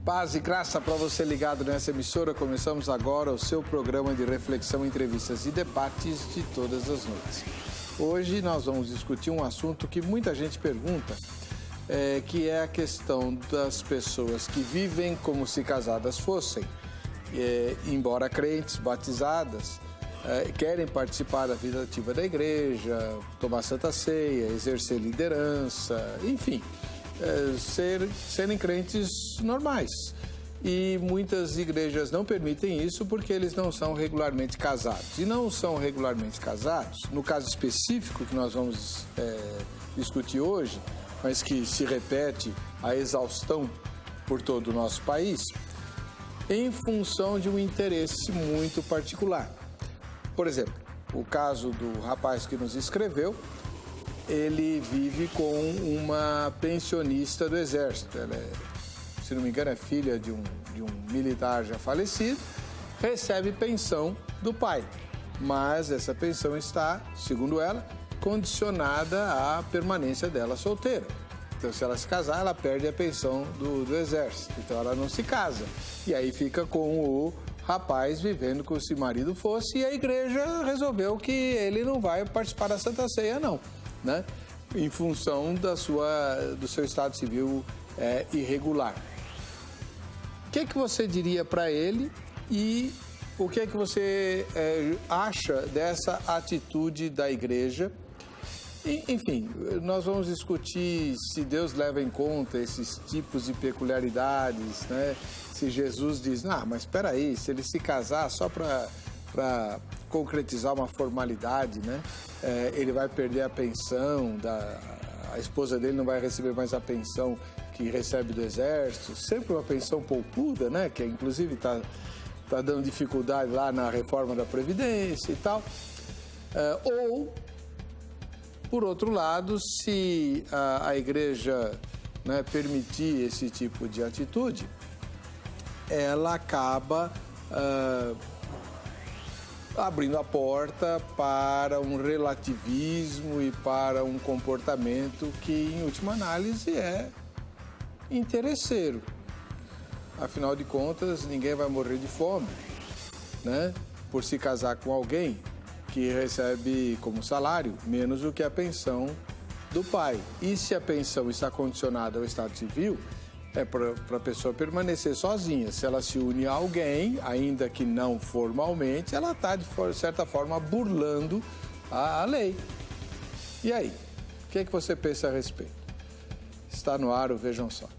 Paz e graça para você ligado nessa emissora. Começamos agora o seu programa de reflexão, entrevistas e debates de todas as noites. Hoje nós vamos discutir um assunto que muita gente pergunta, que é a questão das pessoas que vivem como se casadas fossem, embora crentes, batizadas, querem participar da vida ativa da igreja, tomar santa ceia, exercer liderança, enfim, serem crentes normais. E muitas igrejas não permitem isso porque eles não são regularmente casados. E não são regularmente casados, no caso específico que nós vamos discutir hoje, mas que se repete a exaustão por todo o nosso país, em função de um interesse muito particular. Por exemplo, o caso do rapaz que nos escreveu, ele vive com uma pensionista do Exército. Ela se não me engano, é filha de um militar já falecido, recebe pensão do pai. Mas essa pensão está, segundo ela, condicionada à permanência dela solteira. Então, se ela se casar, ela perde a pensão do Exército. Então, ela não se casa. E aí fica com o rapaz vivendo como se marido fosse, e a igreja resolveu que ele não vai participar da Santa Ceia, não, né? Em função do seu estado civil irregular. O que você diria para ele e o que você acha dessa atitude da igreja? Enfim, nós vamos discutir se Deus leva em conta esses tipos de peculiaridades, né? Se Jesus diz, mas espera aí, se ele se casar só para concretizar uma formalidade, né? Ele vai perder a pensão, a esposa dele não vai receber mais a pensão que recebe do Exército, sempre uma pensão poupuda, né? Que inclusive está dando dificuldade lá na reforma da Previdência e tal. Ou, por outro lado, se a igreja, né, permitir esse tipo de atitude, ela acaba abrindo a porta para um relativismo e para um comportamento que, em última análise, é interesseiro. Afinal de contas, ninguém vai morrer de fome, né, por se casar com alguém que recebe como salário menos do que a pensão do pai. E se a pensão está condicionada ao estado civil, é para a pessoa permanecer sozinha. Se ela se une a alguém, ainda que não formalmente, ela está, de certa forma, burlando a lei. E aí? O que você pensa a respeito? Está no ar o Vejam Só.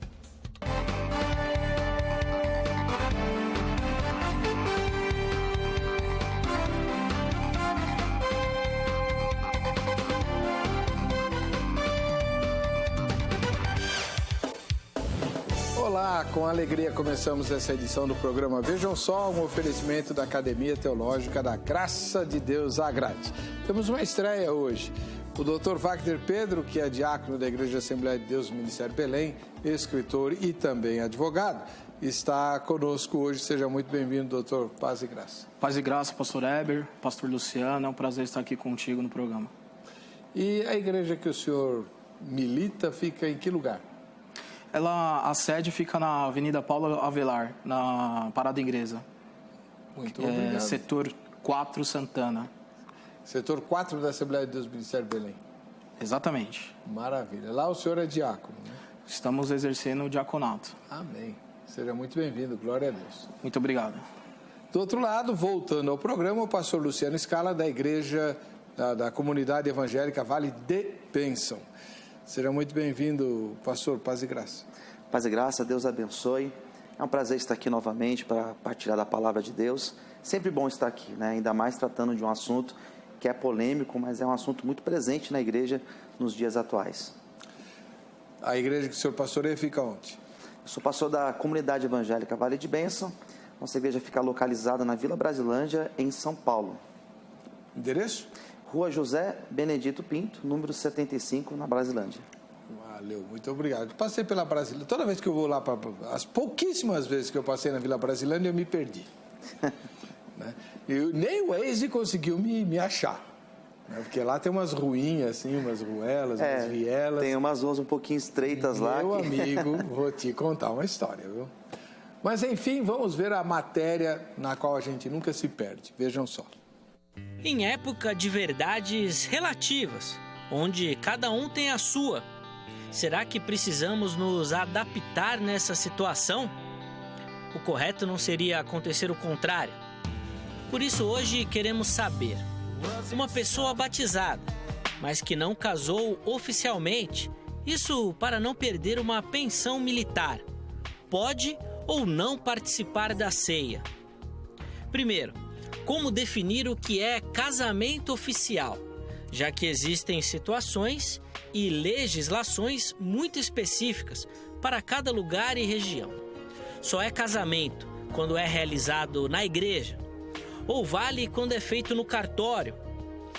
Olá, com alegria começamos essa edição do programa Vejam Só, um oferecimento da Academia Teológica da Graça de Deus Agrade. Temos uma estreia hoje. O Dr. Wagner Pedro, que é diácono da Igreja Assembleia de Deus, Ministério Belém, escritor e também advogado, está conosco hoje. Seja muito bem-vindo, doutor. Paz e graça. Paz e graça, pastor Heber, pastor Luciano, é um prazer estar aqui contigo no programa. E a igreja que o senhor milita fica em que lugar? A sede fica na Avenida Paulo Avelar, na Parada Inglesa. Muito obrigado. Setor 4, Santana. Setor 4 da Assembleia de Deus, Ministério Belém. Exatamente. Maravilha. Lá o senhor é diácono, né? Estamos exercendo o diaconato. Amém. Seja muito bem-vindo. Glória a Deus. Muito obrigado. Do outro lado, voltando ao programa, o pastor Luciano Scala, da Igreja da Comunidade Evangélica Vale de Bênção. Seja muito bem-vindo, pastor. Paz e graça. Paz e graça, Deus abençoe. É um prazer estar aqui novamente para partilhar da palavra de Deus. Sempre bom estar aqui, né? Ainda mais tratando de um assunto que é polêmico, mas é um assunto muito presente na igreja nos dias atuais. A igreja que o senhor pastoreia fica onde? Eu sou pastor da Comunidade Evangélica Vale de Bênção. Nossa igreja fica localizada na Vila Brasilândia, em São Paulo. Endereço? Rua José Benedito Pinto, número 75, na Brasilândia. Valeu, muito obrigado. Passei pela Brasilândia. Toda vez que eu vou lá, as pouquíssimas vezes que eu passei na Vila Brasilândia, eu me perdi. Né? Nem o Waze conseguiu me achar. Né? Porque lá tem umas ruinhas, assim, umas ruelas, umas vielas. Tem umas ruas um pouquinho estreitas lá. Meu amigo, vou te contar uma história, viu? Mas, enfim, vamos ver a matéria na qual a gente nunca se perde. Vejam só. Em época de verdades relativas, onde cada um tem a sua, será que precisamos nos adaptar nessa situação? O correto não seria acontecer o contrário. Por isso, hoje queremos saber: uma pessoa batizada, mas que não casou oficialmente, isso para não perder uma pensão militar, pode ou não participar da ceia? Primeiro, como definir o que é casamento oficial, já que existem situações e legislações muito específicas para cada lugar e região. Só é casamento quando é realizado na igreja, ou vale quando é feito no cartório,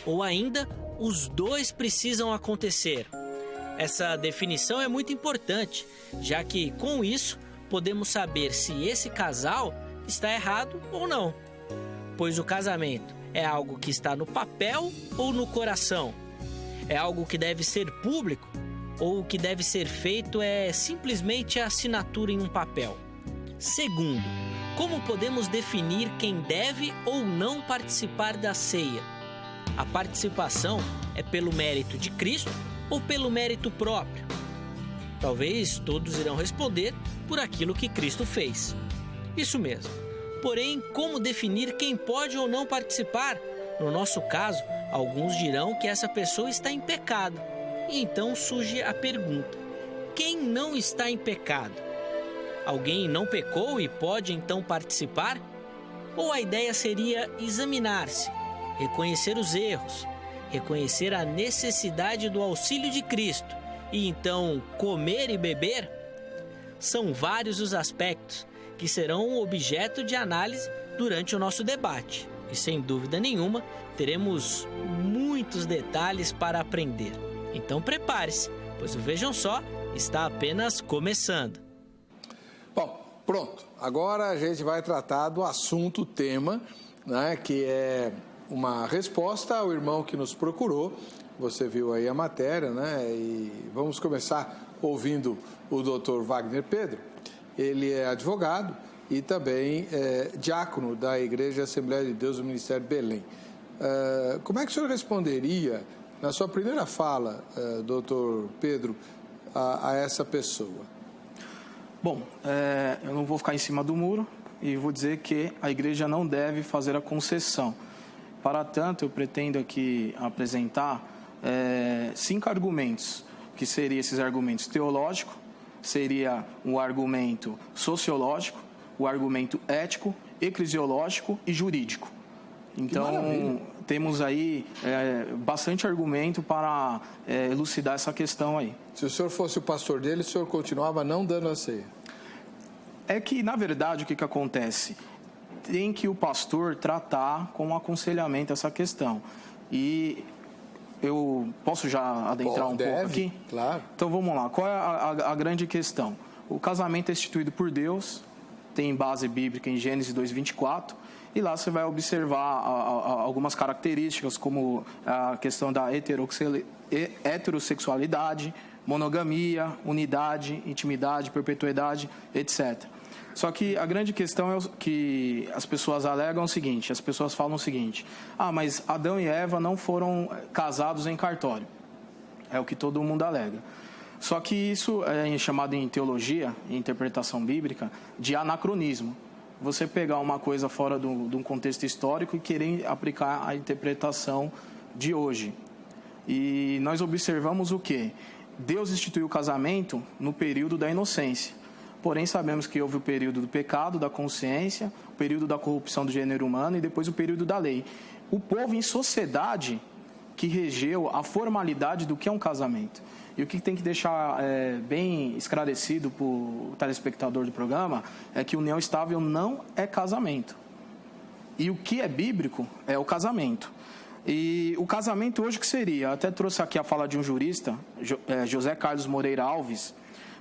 ou ainda os dois precisam acontecer. Essa definição é muito importante, já que com isso podemos saber se esse casal está errado ou não. Pois o casamento é algo que está no papel ou no coração? É algo que deve ser público ou o que deve ser feito é simplesmente a assinatura em um papel? Segundo, como podemos definir quem deve ou não participar da ceia? A participação é pelo mérito de Cristo ou pelo mérito próprio? Talvez todos irão responder por aquilo que Cristo fez. Isso mesmo. Porém, como definir quem pode ou não participar? No nosso caso, alguns dirão que essa pessoa está em pecado. E então surge a pergunta: quem não está em pecado? Alguém não pecou e pode então participar? Ou a ideia seria examinar-se, reconhecer os erros, reconhecer a necessidade do auxílio de Cristo e então comer e beber? São vários os aspectos que serão objeto de análise durante o nosso debate. E sem dúvida nenhuma, teremos muitos detalhes para aprender. Então prepare-se, pois o Vejam Só está apenas começando. Bom, pronto. Agora a gente vai tratar do assunto, tema, né, que é uma resposta ao irmão que nos procurou. Você viu aí a matéria, né? E vamos começar ouvindo o Dr. Wagner Pedro. Ele é advogado e também diácono da Igreja Assembleia de Deus do Ministério Belém. Como é que o senhor responderia, na sua primeira fala, Dr. Pedro, a essa pessoa? Bom, eu não vou ficar em cima do muro e vou dizer que a igreja não deve fazer a concessão. Para tanto, eu pretendo aqui apresentar 5 argumentos, que seriam esses argumentos teológicos, seria o argumento sociológico, o argumento ético, eclesiológico e jurídico. Então, temos aí bastante argumento para elucidar essa questão aí. Se o senhor fosse o pastor dele, o senhor continuava não dando a ceia? É que, na verdade, o que acontece? Tem que o pastor tratar com aconselhamento essa questão. E eu posso já adentrar pouco aqui? Claro. Então, vamos lá. Qual é a grande questão? O casamento é instituído por Deus, tem base bíblica em Gênesis 2:24, e lá você vai observar algumas características, como a questão da heterossexualidade, monogamia, unidade, intimidade, perpetuidade, etc. Só que a grande questão é que as pessoas alegam o seguinte, as pessoas falam o seguinte: mas Adão e Eva não foram casados em cartório. É o que todo mundo alega. Só que isso é chamado em teologia, em interpretação bíblica, de anacronismo. Você pegar uma coisa fora de um contexto histórico e querer aplicar a interpretação de hoje. E nós observamos o quê? Deus instituiu o casamento no período da inocência. Porém, sabemos que houve o período do pecado, da consciência, o período da corrupção do gênero humano e depois o período da lei. O povo em sociedade que regeu a formalidade do que é um casamento. E o que tem que deixar bem esclarecido para o telespectador do programa é que união estável não é casamento. E o que é bíblico é o casamento. E o casamento hoje que seria? Até trouxe aqui a fala de um jurista, José Carlos Moreira Alves.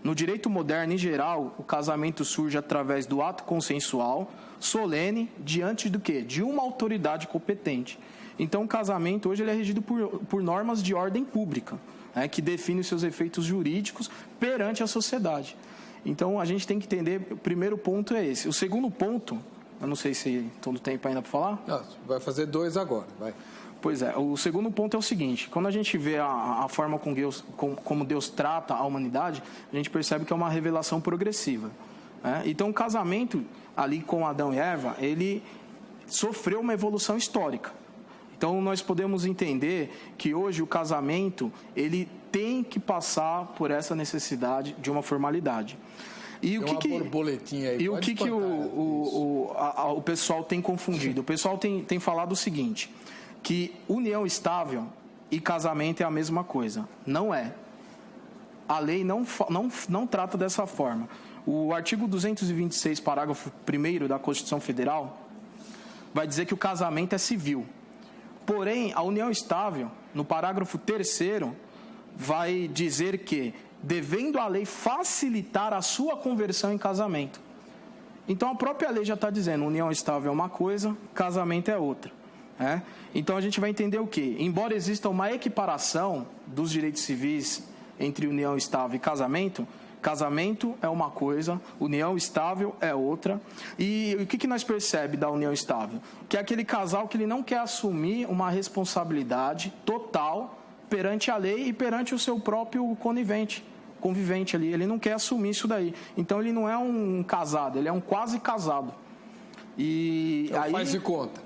No direito moderno, em geral, o casamento surge através do ato consensual, solene, diante do quê? De uma autoridade competente. Então, o casamento hoje ele é regido por normas de ordem pública, que definem os seus efeitos jurídicos perante a sociedade. Então, a gente tem que entender, o primeiro ponto é esse. O segundo ponto, eu não sei se todo tempo ainda para falar. Não, vai fazer 2 agora, vai. Pois é, o segundo ponto é o seguinte, quando a gente vê a forma como Deus trata a humanidade, a gente percebe que é uma revelação progressiva. Né? Então, o casamento ali com Adão e Eva, ele sofreu uma evolução histórica. Então, nós podemos entender que hoje o casamento, ele tem que passar por essa necessidade de uma formalidade. E o que borboletinha aí. E o que o pessoal tem confundido? O pessoal tem falado o seguinte, que união estável e casamento é a mesma coisa. Não é. A lei não trata dessa forma. O artigo 226, parágrafo 1º da Constituição Federal, vai dizer que o casamento é civil. Porém, a união estável, no parágrafo 3º, vai dizer que, devendo a lei facilitar a sua conversão em casamento. Então, a própria lei já está dizendo, união estável é uma coisa, casamento é outra. Né? Então, a gente vai entender o quê? Embora exista uma equiparação dos direitos civis entre união estável e casamento é uma coisa, união estável é outra. E o que nós percebemos da união estável? Que é aquele casal que ele não quer assumir uma responsabilidade total perante a lei e perante o seu próprio convivente ali. Ele não quer assumir isso daí. Então, ele não é um casado, ele é um quase casado. E aí, faz de conta.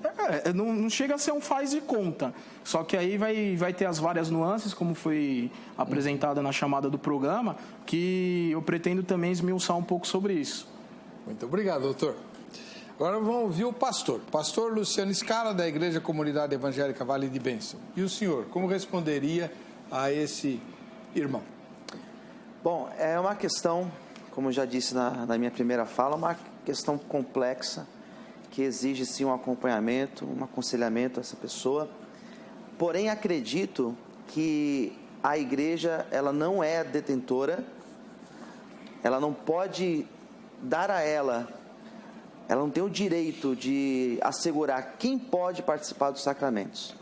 Não chega a ser um faz de conta. Só que aí vai ter as várias nuances, como foi apresentada na chamada do programa, que eu pretendo também esmiuçar um pouco sobre isso. Muito obrigado, doutor. Agora vamos ouvir o pastor. Pastor Luciano Scala, da Igreja Comunidade Evangélica Vale de Bênção. E o senhor, como responderia a esse irmão? Bom, é uma questão, como eu já disse na minha primeira fala, uma questão complexa, que exige sim um acompanhamento, um aconselhamento a essa pessoa. Porém, acredito que a igreja, ela não é detentora, ela não pode dar a ela não tem o direito de assegurar quem pode participar dos sacramentos.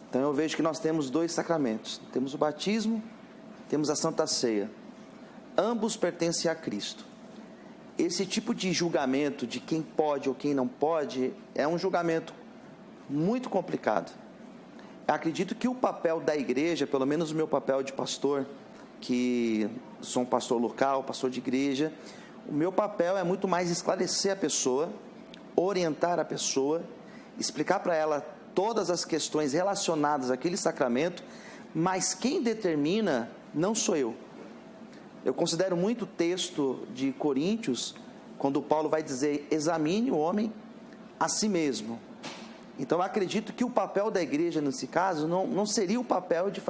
Então eu vejo que nós temos 2 sacramentos, temos o batismo, temos a Santa Ceia. Ambos pertencem a Cristo. Esse tipo de julgamento de quem pode ou quem não pode é um julgamento muito complicado. Eu acredito que o papel da igreja, pelo menos o meu papel de pastor, que sou um pastor local, pastor de igreja, o meu papel é muito mais esclarecer a pessoa, orientar a pessoa, explicar para ela todas as questões relacionadas àquele sacramento, mas quem determina não sou eu. Eu considero muito o texto de Coríntios, quando Paulo vai dizer, examine o homem a si mesmo. Então, eu acredito que o papel da igreja, nesse caso, não seria o papel de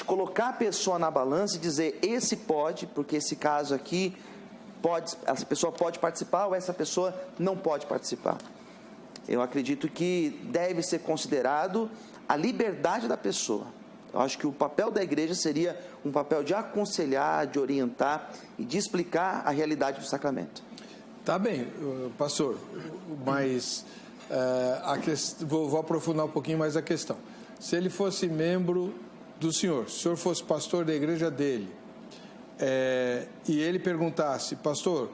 colocar a pessoa na balança e dizer, esse pode, porque esse caso aqui, essa pessoa pode participar ou essa pessoa não pode participar. Eu acredito que deve ser considerado a liberdade da pessoa. Eu acho que o papel da igreja seria um papel de aconselhar, de orientar e de explicar a realidade do sacramento. Tá bem, pastor, mas vou aprofundar um pouquinho mais a questão. Se ele fosse membro do senhor, se o senhor fosse pastor da igreja dele, e ele perguntasse, pastor,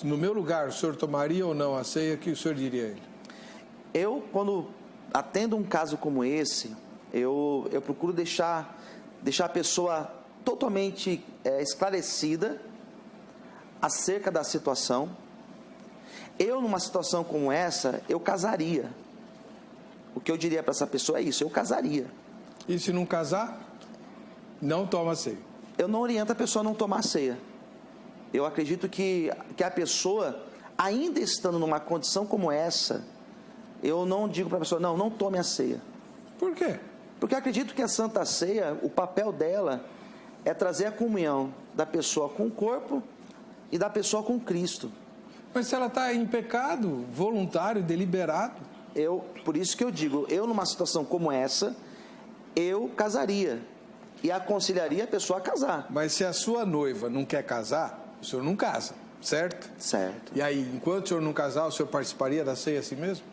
no meu lugar, o senhor tomaria ou não a ceia, o que o senhor diria a ele? Eu, quando atendo um caso como esse, eu procuro deixar a pessoa totalmente esclarecida acerca da situação. Eu, numa situação como essa, eu casaria. O que eu diria para essa pessoa é isso, eu casaria. E se não casar, não toma ceia? Eu não oriento a pessoa a não tomar ceia. Eu acredito que a pessoa, ainda estando numa condição como essa, eu não digo para a pessoa, não tome a ceia. Por quê? Porque eu acredito que a Santa Ceia, o papel dela é trazer a comunhão da pessoa com o corpo e da pessoa com Cristo. Mas se ela está em pecado, voluntário, deliberado? Por isso que eu digo, numa situação como essa, eu casaria e aconselharia a pessoa a casar. Mas se a sua noiva não quer casar, o senhor não casa, certo? Certo. E aí, enquanto o senhor não casar, o senhor participaria da ceia assim mesmo?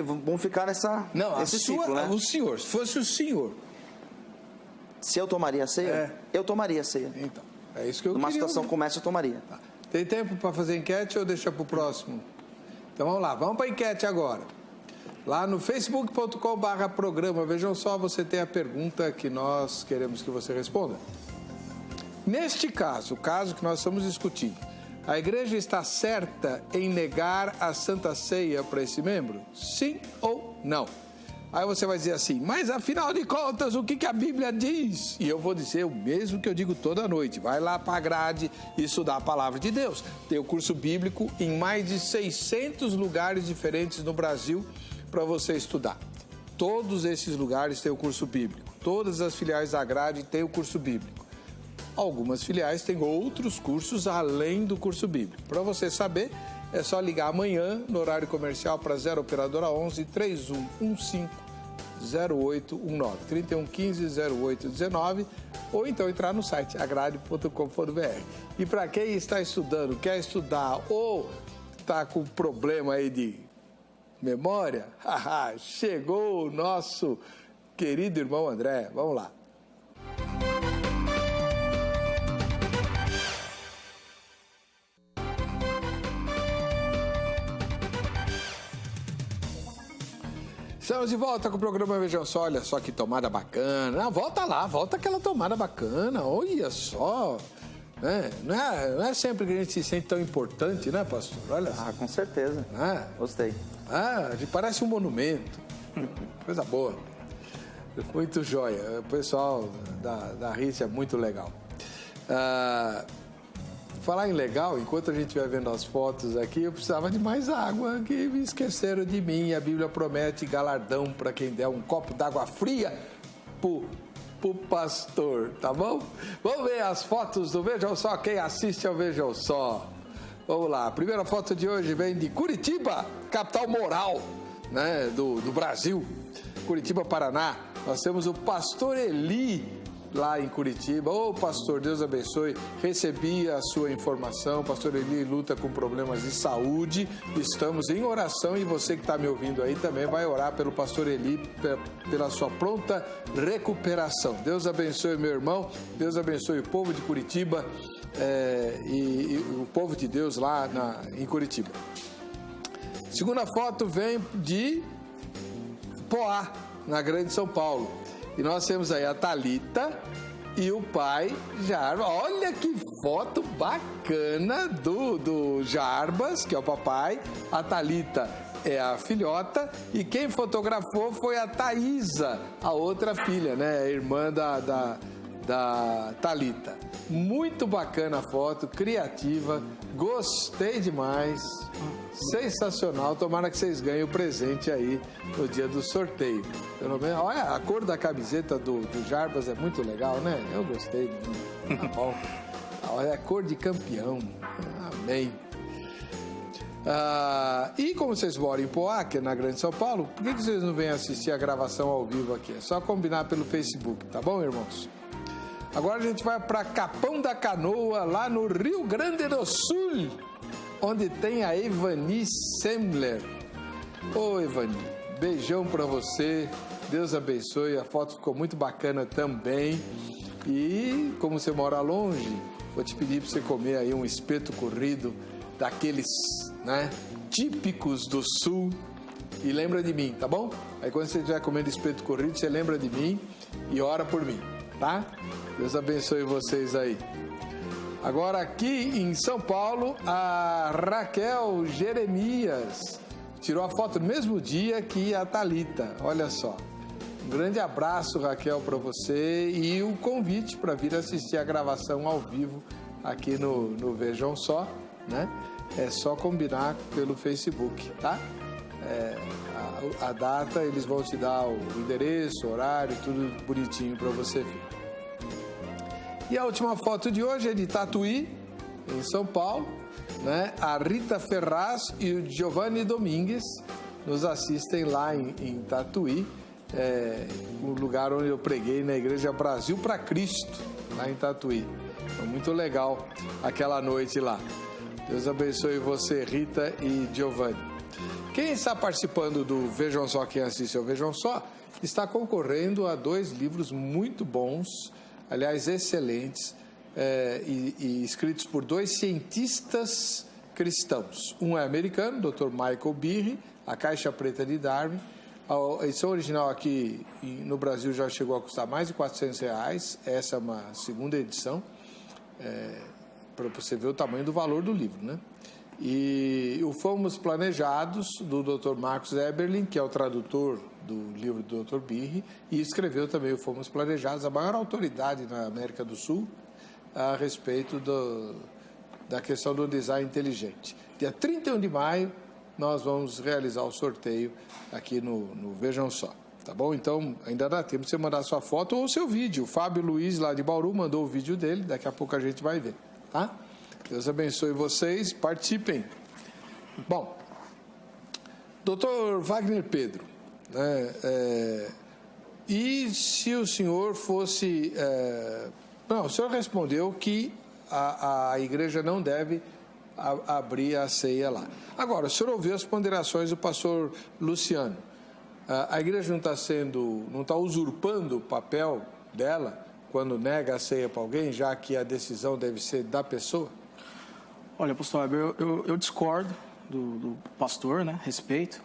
Vamos ficar nesse ciclo, né? O senhor, se fosse o senhor, Se eu tomaria a ceia? Eu tomaria a ceia. Então, é isso que eu Numa queria. situação como essa, eu tomaria. Tá. Tem tempo para fazer enquete ou deixa para o próximo? Então vamos lá, vamos para a enquete agora. Lá no facebook.com/programa, vejam só, você tem a pergunta que nós queremos que você responda. Neste caso, o caso que nós estamos discutindo, a igreja está certa em negar a Santa Ceia para esse membro? Sim ou não? Aí você vai dizer assim, mas afinal de contas, o que a Bíblia diz? E eu vou dizer o mesmo que eu digo toda noite. Vai lá para a grade e estudar a palavra de Deus. Tem o curso bíblico em mais de 600 lugares diferentes no Brasil para você estudar. Todos esses lugares têm o curso bíblico. Todas as filiais da grade têm o curso bíblico. Algumas filiais têm outros cursos além do curso bíblico. Para você saber, é só ligar amanhã no horário comercial para 0 Operadora 11 3115 0819 3115 0819 ou então entrar no site agrade.com.br. E para quem está estudando, quer estudar ou está com problema aí de memória, chegou o nosso querido irmão André. Vamos lá. Estamos de volta com o programa Vejam Só. Olha só que tomada bacana. Volta lá, volta aquela tomada bacana. Olha só. Não é sempre que a gente se sente tão importante, né, pastor? Olha só. Com certeza. Gostei. Parece um monumento. Coisa boa. Muito joia. O pessoal da RIS é muito legal. Falar em legal, enquanto a gente estiver vendo as fotos aqui, eu precisava de mais água, que me esqueceram de mim. A Bíblia promete galardão para quem der um copo d'água fria pro pastor, tá bom? Vamos ver as fotos do Vejam Só, quem assiste ao Vejam Só. Vamos lá, a primeira foto de hoje vem de Curitiba, capital moral, né, do Brasil. Curitiba, Paraná. Nós temos o pastor Eli lá em Curitiba. Pastor, Deus abençoe. Recebi a sua informação. Pastor Eli luta com problemas de saúde. Estamos em oração e você que está me ouvindo aí também vai orar pelo pastor Eli, pela sua pronta recuperação. Deus abençoe meu irmão. Deus abençoe o povo de Curitiba e o povo de Deus lá em Curitiba. Segunda foto vem de Poá, na Grande São Paulo. E nós temos aí a Thalita e o pai Jarbas. Olha que foto bacana do Jarbas, que é o papai. A Thalita é a filhota. E quem fotografou foi a Thaísa, a outra filha, né? A irmã da Thalita. Muito bacana a foto, criativa. Gostei demais. Sensacional. Tomara que vocês ganhem o presente aí no dia do sorteio. Pelo menos, olha, a cor da camiseta do Jarbas é muito legal, né? Eu gostei. Tá bom. Olha, a cor de campeão. Amém. E como vocês moram em Poá, que é na Grande São Paulo, por que vocês não vêm assistir a gravação ao vivo aqui? É só combinar pelo Facebook, tá bom, irmãos? Agora a gente vai para Capão da Canoa, lá no Rio Grande do Sul, onde tem a Evani Semler. Evani, beijão para você, Deus abençoe, a foto ficou muito bacana também. E como você mora longe, vou te pedir para você comer aí um espeto corrido, daqueles, né, típicos do Sul, e lembra de mim, tá bom? Aí quando você estiver comendo espeto corrido, você lembra de mim e ora por mim, tá? Deus abençoe vocês aí. Agora aqui em São Paulo, a Raquel Jeremias tirou a foto no mesmo dia que a Thalita. Olha só. Um grande abraço, Raquel, para você e o convite para vir assistir a gravação ao vivo aqui no Vejam Só, né? É só combinar pelo Facebook, tá? A data, eles vão te dar o endereço, o horário, tudo bonitinho para você vir. E a última foto de hoje é de Tatuí, em São Paulo, né? A Rita Ferraz e o Giovanni Domingues nos assistem lá em Tatuí, o lugar onde eu preguei na Igreja Brasil para Cristo, lá em Tatuí. Foi muito legal aquela noite lá. Deus abençoe você, Rita e Giovanni. Quem está participando do Vejam Só, quem assiste ao Vejam Só, está concorrendo a 2 livros muito bons, aliás, excelentes, e escritos por 2 cientistas cristãos. Um é americano, Dr. Michael Behe, A Caixa Preta de Darwin. A edição original aqui no Brasil já chegou a custar mais de R$400. Essa é uma segunda edição, para você ver o tamanho do valor do livro, né? E o Fomos Planejados, do Dr. Marcos Eberlin, que é o tradutor do livro do Dr. Behe, e escreveu também o Fomos Planejados, a maior autoridade na América do Sul a respeito da questão do design inteligente. Dia 31 de maio, nós vamos realizar o sorteio aqui no Vejam Só, tá bom? Então, ainda dá tempo de você mandar sua foto ou seu vídeo. O Fábio Luiz, lá de Bauru, mandou o vídeo dele, daqui a pouco a gente vai ver, tá? Deus abençoe vocês, participem. Bom, Dr. Wagner Pedro, né, e se o senhor fosse... Não, o senhor respondeu que a igreja não deve abrir a ceia lá. Agora, o senhor ouviu as ponderações do pastor Luciano. A igreja não está usurpando o papel dela quando nega a ceia para alguém, já que a decisão deve ser da pessoa? Olha, pastor Weber, eu discordo do pastor, né? Respeito.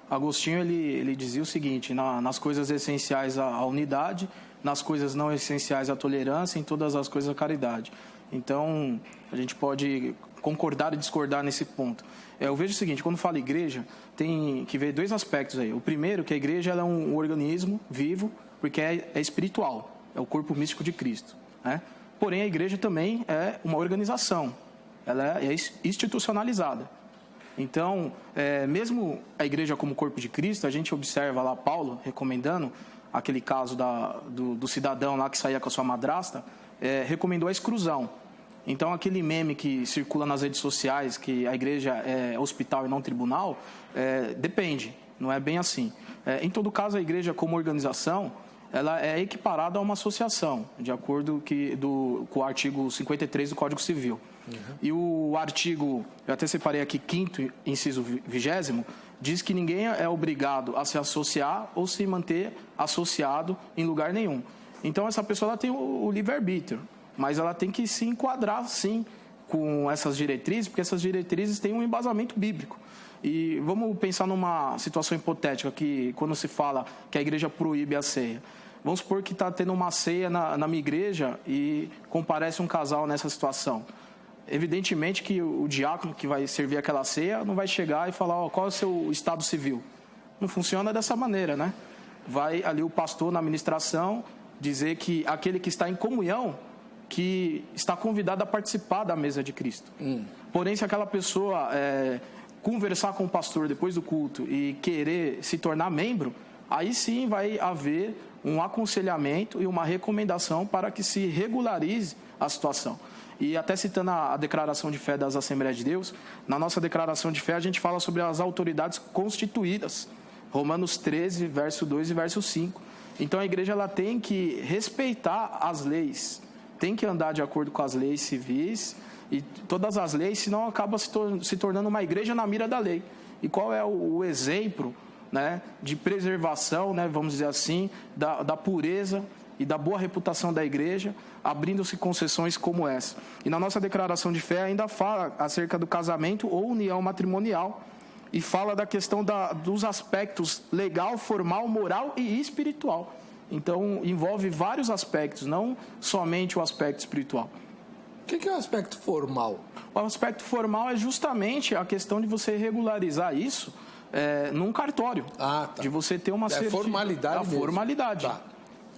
Agostinho, ele dizia o seguinte: nas coisas essenciais a unidade, nas coisas não essenciais a tolerância, em todas as coisas a caridade. Então, a gente pode concordar e discordar nesse ponto. Eu vejo o seguinte: quando fala igreja, tem que ver 2 aspectos aí. O primeiro, que a igreja ela é um organismo vivo, porque é espiritual, é o corpo místico de Cristo, né? Porém, a igreja também é uma organização, ela é institucionalizada. Então, mesmo a igreja como corpo de Cristo, a gente observa lá Paulo recomendando aquele caso do cidadão lá que saía com a sua madrasta, recomendou a exclusão. Então, aquele meme que circula nas redes sociais, que a igreja é hospital e não tribunal, depende, não é bem assim. Em todo caso, a igreja como organização, ela é equiparada a uma associação, de acordo com o artigo 53 do Código Civil. Uhum. E o artigo, eu até separei aqui, 5º, inciso 20º, diz que ninguém é obrigado a se associar ou se manter associado em lugar nenhum. Então, essa pessoa ela tem o livre-arbítrio, mas ela tem que se enquadrar, sim, com essas diretrizes, porque essas diretrizes têm um embasamento bíblico. E vamos pensar numa situação hipotética, que quando se fala que a igreja proíbe a ceia. Vamos supor que está tendo uma ceia na minha igreja e comparece um casal nessa situação. Evidentemente que o diácono que vai servir aquela ceia não vai chegar e falar, qual é o seu estado civil. Não funciona dessa maneira, né? Vai ali o pastor na administração dizer que aquele que está em comunhão, que está convidado a participar da mesa de Cristo. Porém, se aquela pessoa conversar com o pastor depois do culto e querer se tornar membro, aí sim vai haver um aconselhamento e uma recomendação para que se regularize a situação. E até citando a declaração de fé das Assembleias de Deus, na nossa declaração de fé a gente fala sobre as autoridades constituídas. Romanos 13, verso 2 e verso 5. Então a igreja ela tem que respeitar as leis, tem que andar de acordo com as leis civis e todas as leis, senão acaba se tornando uma igreja na mira da lei. E qual é o exemplo, né, de preservação, né, vamos dizer assim, da pureza e da boa reputação da igreja, abrindo-se concessões como essa. E na nossa declaração de fé ainda fala acerca do casamento ou união matrimonial e fala da questão dos aspectos legal, formal, moral e espiritual. Então, envolve vários aspectos, não somente o aspecto espiritual. O que é o aspecto formal? O aspecto formal é justamente a questão de você regularizar isso num cartório. Ah, tá. De você ter uma certidão. Formalidade mesmo. Formalidade. Tá,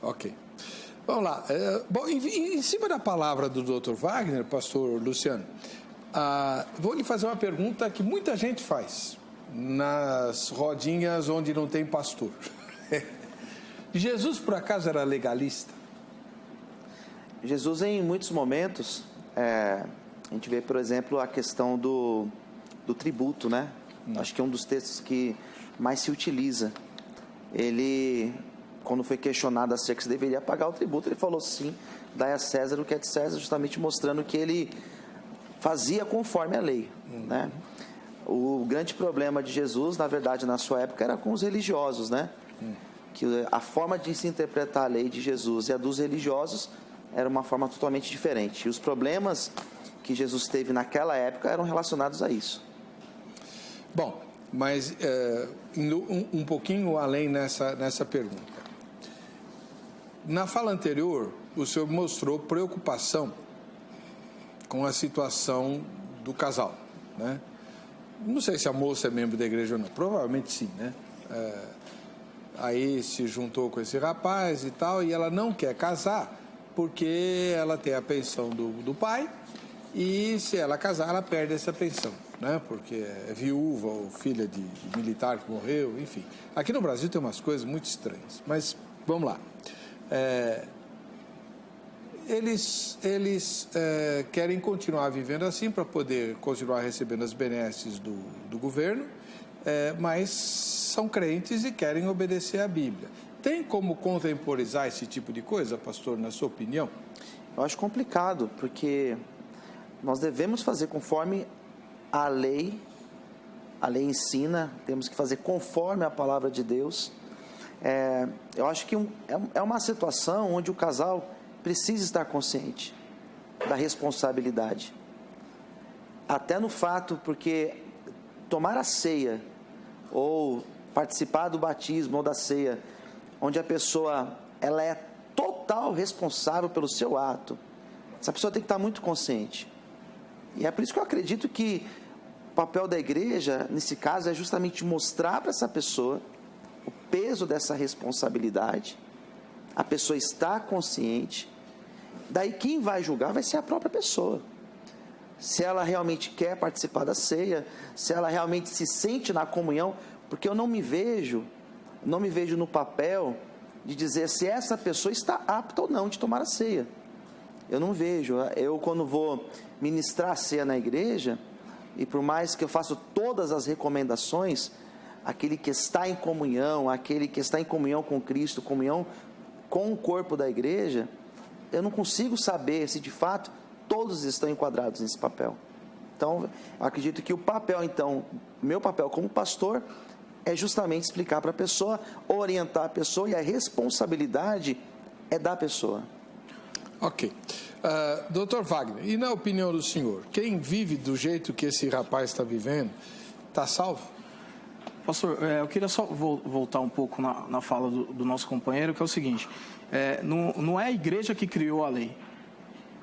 ok. Vamos lá. Bom, em cima da palavra do Dr. Wagner, pastor Luciano, vou lhe fazer uma pergunta que muita gente faz nas rodinhas onde não tem pastor. Jesus, por acaso, era legalista? Jesus, em muitos momentos, a gente vê, por exemplo, a questão do tributo, né? Acho que é um dos textos que mais se utiliza. Ele, quando foi questionado acerca se deveria pagar o tributo, ele falou sim, dai a César o que é de César, justamente mostrando que ele fazia conforme a lei, né? O grande problema de Jesus, na verdade, na sua época, era com os religiosos, né? que a forma de se interpretar a lei de Jesus e a dos religiosos era uma forma totalmente diferente. E os problemas que Jesus teve naquela época eram relacionados a isso. Bom, mas indo um pouquinho além nessa pergunta. Na fala anterior, o senhor mostrou preocupação com a situação do casal, né? Não sei se a moça é membro da igreja ou não, provavelmente sim, né? Aí se juntou com esse rapaz e tal, e ela não quer casar porque ela tem a pensão do pai, e se ela casar, ela perde essa pensão, né? Porque é viúva ou filha de militar que morreu, enfim. Aqui no Brasil tem umas coisas muito estranhas, mas vamos lá. Eles querem continuar vivendo assim para poder continuar recebendo as benesses do governo, mas são crentes e querem obedecer à Bíblia. Tem como contemporizar esse tipo de coisa, pastor, na sua opinião? Eu acho complicado, porque nós devemos fazer conforme a lei ensina, temos que fazer conforme a palavra de Deus. Eu acho que é uma situação onde o casal precisa estar consciente da responsabilidade. Até no fato, porque tomar a ceia, ou participar do batismo ou da ceia, onde a pessoa ela é total responsável pelo seu ato, essa pessoa tem que estar muito consciente. E é por isso que eu acredito que o papel da igreja, nesse caso, é justamente mostrar para essa pessoa o peso dessa responsabilidade. A pessoa está consciente. Daí quem vai julgar vai ser a própria pessoa. Se ela realmente quer participar da ceia, se ela realmente se sente na comunhão, porque eu não me vejo no papel de dizer se essa pessoa está apta ou não de tomar a ceia. Eu não vejo. Eu, quando vou ministrar a ceia na igreja, e por mais que eu faça todas as recomendações, aquele que está em comunhão, aquele que está em comunhão com Cristo, comunhão com o corpo da igreja, eu não consigo saber se de fato todos estão enquadrados nesse papel. Então, eu acredito que o papel, então, meu papel como pastor, é justamente explicar para a pessoa, orientar a pessoa, e a responsabilidade é da pessoa. Ok. Doutor Wagner, e na opinião do senhor, quem vive do jeito que esse rapaz está vivendo, está salvo? Pastor, eu queria só voltar um pouco na fala do nosso companheiro, que é o seguinte, não é a igreja que criou a lei.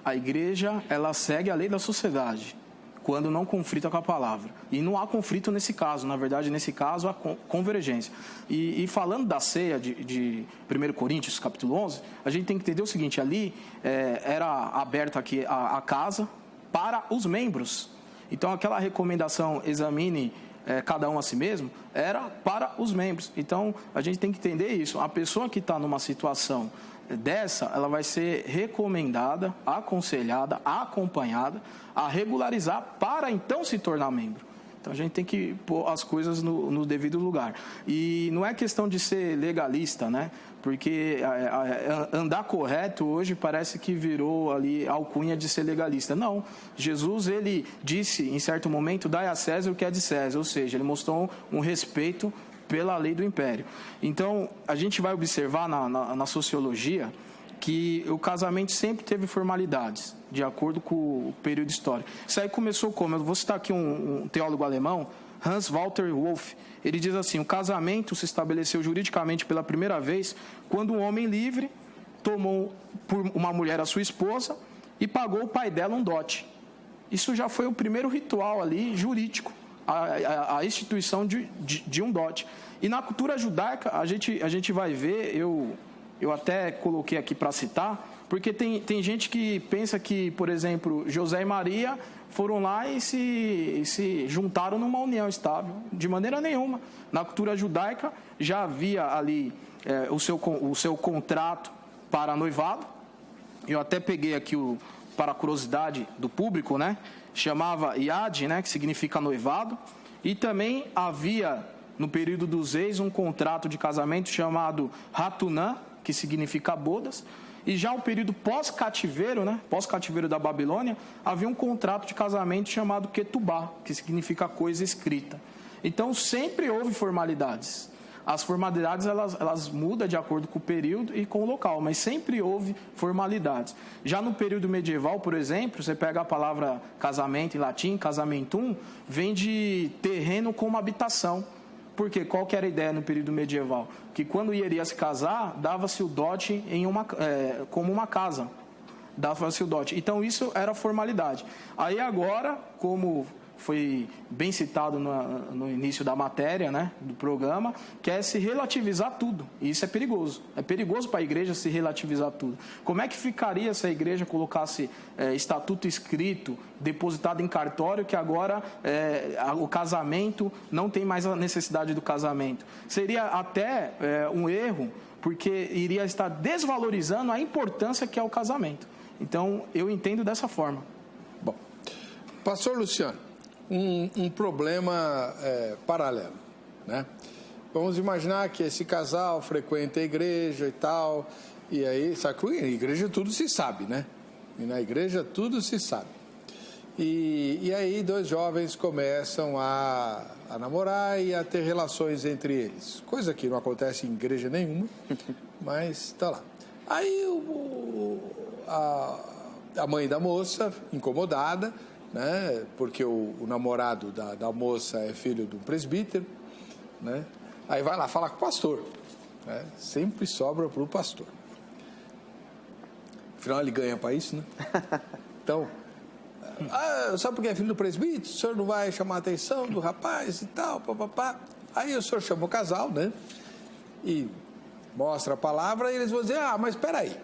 A igreja, ela segue a lei da sociedade, quando não conflita com a palavra. E não há conflito nesse caso, na verdade, nesse caso, há convergência. E falando da ceia de 1 Coríntios, capítulo 11, a gente tem que entender o seguinte, ali era aberta aqui a casa para os membros. Então, aquela recomendação, examine cada um a si mesmo, era para os membros. Então, a gente tem que entender isso. A pessoa que está numa situação dessa, ela vai ser recomendada, aconselhada, acompanhada a regularizar para então se tornar membro. Então a gente tem que pôr as coisas no devido lugar. E não é questão de ser legalista, né? Porque andar correto hoje parece que virou ali a alcunha de ser legalista. Não, Jesus, ele disse em certo momento, dai a César o que é de César, ou seja, ele mostrou um respeito pela lei do império. Então, a gente vai observar na sociologia que o casamento sempre teve formalidades, de acordo com o período histórico. Isso aí começou como? Eu vou citar aqui um teólogo alemão, Hans Walter Wolff. Ele diz assim, o casamento se estabeleceu juridicamente pela primeira vez quando um homem livre tomou por uma mulher a sua esposa e pagou o pai dela um dote. Isso já foi o primeiro ritual ali jurídico, a instituição de um dote. E na cultura judaica, a gente vai ver, eu até coloquei aqui para citar, porque tem gente que pensa que, por exemplo, José e Maria foram lá e se juntaram numa união estável. De maneira nenhuma. Na cultura judaica já havia ali o seu contrato para noivado. Eu até peguei aqui para a curiosidade do público, né? Chamava Yad, né? Que significa noivado. E também havia, no período dos reis, um contrato de casamento chamado Hatunã, que significa bodas. E já o período pós-cativeiro, né? Pós-cativeiro da Babilônia, havia um contrato de casamento chamado Ketubá, que significa coisa escrita. Então, sempre houve formalidades. As formalidades, elas mudam de acordo com o período e com o local, mas sempre houve formalidades. Já no período medieval, por exemplo, você pega a palavra casamento em latim, casamentum, vem de terreno como habitação. Porque qual que era a ideia no período medieval? Que quando iria se casar, dava-se o dote como uma casa. Dava-se o dote. Então, isso era formalidade. Aí agora, como foi bem citado no início da matéria, né, do programa, quer se relativizar tudo. E isso é perigoso. É perigoso para a igreja se relativizar tudo. Como é que ficaria se a igreja colocasse estatuto escrito, depositado em cartório, que agora o casamento não tem mais a necessidade do casamento? Seria até um erro, porque iria estar desvalorizando a importância que é o casamento. Então, eu entendo dessa forma. Bom, pastor Luciano, um problema paralelo, né? Vamos imaginar que esse casal frequenta a igreja e tal, e aí, sabe que na igreja tudo se sabe, né? E na igreja tudo se sabe. E aí 2 jovens começam a namorar e a ter relações entre eles, coisa que não acontece em igreja nenhuma, mas tá lá. Aí a mãe da moça, incomodada, né, porque o namorado da moça é filho de um presbítero, né, aí vai lá falar com o pastor, né, sempre sobra para o pastor. Afinal, ele ganha para isso, né? Então, sabe porque é filho do presbítero? O senhor não vai chamar a atenção do rapaz e tal, papapá. Aí o senhor chama o casal, né, e mostra a palavra e eles vão dizer, mas espera aí.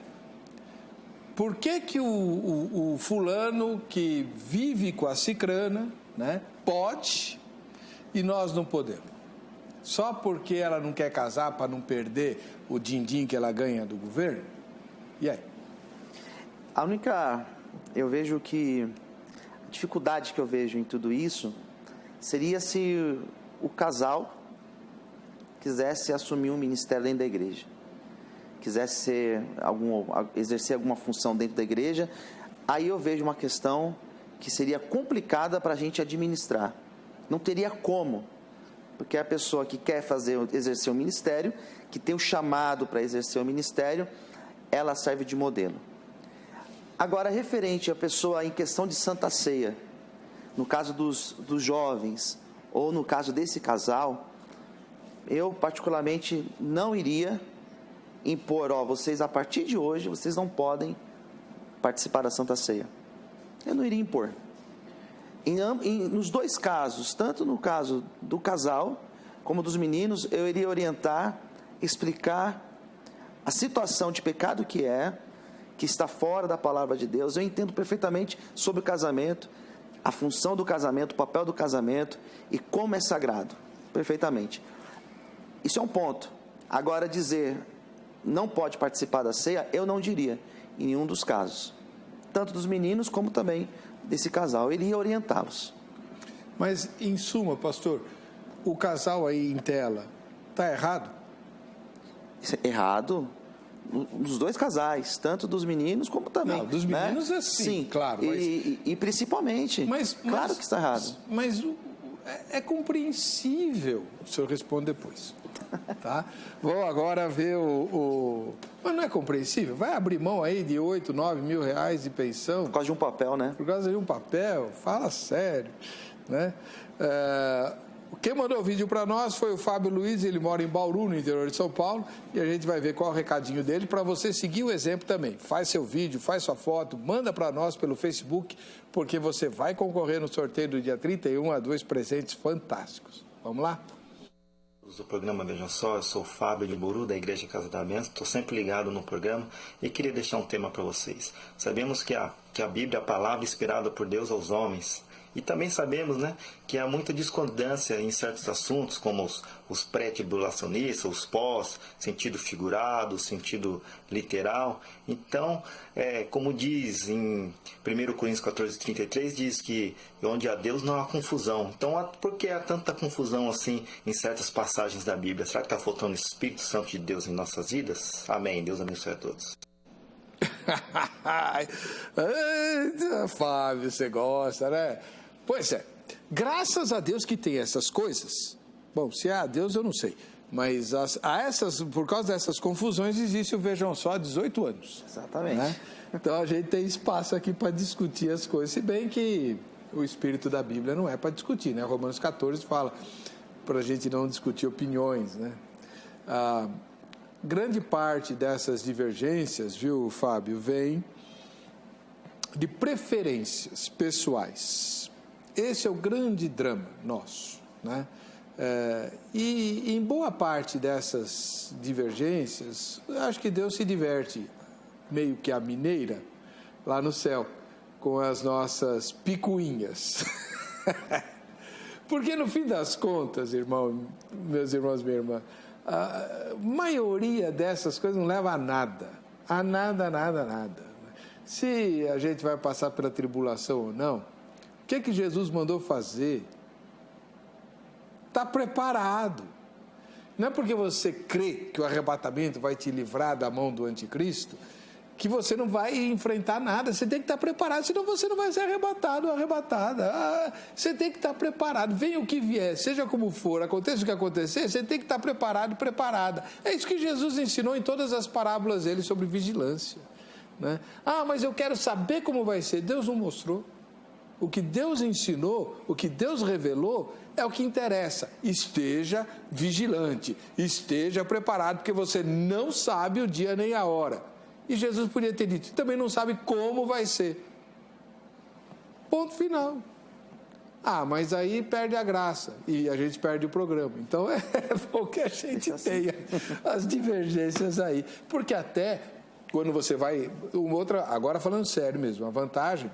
Por que o fulano que vive com a cicrana, né, pode e nós não podemos? Só porque ela não quer casar para não perder o din-din que ela ganha do governo? E aí? Eu vejo que a dificuldade que eu vejo em tudo isso seria se o casal quisesse assumir um ministério dentro da igreja, quisesse exercer alguma função dentro da igreja, aí eu vejo uma questão que seria complicada para a gente administrar. Não teria como, porque a pessoa que quer exercer o ministério, que tem o chamado para exercer o ministério, ela serve de modelo. Agora, referente à pessoa em questão de Santa Ceia, no caso dos jovens, ou no caso desse casal, eu particularmente não iria impor, vocês a partir de hoje, vocês não podem participar da Santa Ceia. Eu não iria impor. Nos 2 casos, tanto no caso do casal, como dos meninos, eu iria orientar, explicar a situação de pecado que está fora da palavra de Deus. Eu entendo perfeitamente sobre o casamento, a função do casamento, o papel do casamento e como é sagrado, perfeitamente. Isso é um ponto. Agora, dizer não pode participar da ceia, eu não diria, em nenhum dos casos. Tanto dos meninos como também desse casal. Eu iria orientá-los. Mas, em suma, pastor, o casal aí em tela está errado? Errado nos 2 casais, tanto dos meninos como também. Não, dos meninos, né? Sim, claro. Mas... E principalmente, claro que está errado. Mas é compreensível. O senhor responde depois. Tá? Vou agora ver Mas não é compreensível? Vai abrir mão aí de 8, 9 mil reais de pensão? Por causa de um papel, né? Por causa de um papel? Fala sério, né? Quem mandou o vídeo para nós foi o Fábio Luiz, ele mora em Bauru, no interior de São Paulo, e a gente vai ver qual é o recadinho dele para você seguir o exemplo também. Faz seu vídeo, faz sua foto, manda para nós pelo Facebook, porque você vai concorrer no sorteio do dia 31 a 2 presentes fantásticos. Vamos lá? Do programa Vejam Só, eu sou o Fábio de Bauru, da Igreja Casa da Bênção, estou sempre ligado no programa e queria deixar um tema para vocês. Sabemos que a Bíblia é a palavra inspirada por Deus aos homens, e também sabemos, né, que há muita discordância em certos assuntos, como os pré-tribulacionistas, os pós, sentido figurado, sentido literal. Então, como diz em 1 Coríntios 14:33, diz que onde há Deus não há confusão. Então, por que há tanta confusão assim em certas passagens da Bíblia? Será que está faltando o Espírito Santo de Deus em nossas vidas? Amém. Deus abençoe a todos. Fábio, você gosta, né? Pois é, graças a Deus que tem essas coisas. Bom, se há Deus eu não sei, Mas por causa dessas confusões existe o Vejam Só 18 anos. Exatamente. Né? Então a gente tem espaço aqui para discutir as coisas, se bem que o espírito da Bíblia não é para discutir, né? Romanos 14 fala para a gente não discutir opiniões, né? Grande parte dessas divergências, viu, Fábio, vem de preferências pessoais. Esse é o grande drama nosso, né? E em boa parte dessas divergências, acho que Deus se diverte meio que a mineira lá no céu com as nossas picuinhas. Porque no fim das contas, meus irmãos, minha irmã, a maioria dessas coisas não leva a nada. A nada. Se a gente vai passar pela tribulação ou não, o que Jesus mandou fazer? Está preparado. Não é porque você crê que o arrebatamento vai te livrar da mão do anticristo que você não vai enfrentar nada. Você tem que estar preparado, senão você não vai ser arrebatado ou arrebatada. Você tem que estar preparado, venha o que vier, seja como for, aconteça o que acontecer, você tem que estar preparado e preparada. É isso que Jesus ensinou em todas as parábolas dele sobre vigilância, né? Mas eu quero saber como vai ser. Deus não mostrou. O que Deus ensinou, o que Deus revelou, é o que interessa. Esteja vigilante, esteja preparado, porque você não sabe o dia nem a hora. E Jesus podia ter dito, também não sabe como vai ser. Ponto final. Mas aí perde a graça e a gente perde o programa. Então é bom que a gente tenha as divergências aí. Porque até quando você vai... Agora falando sério mesmo, a vantagem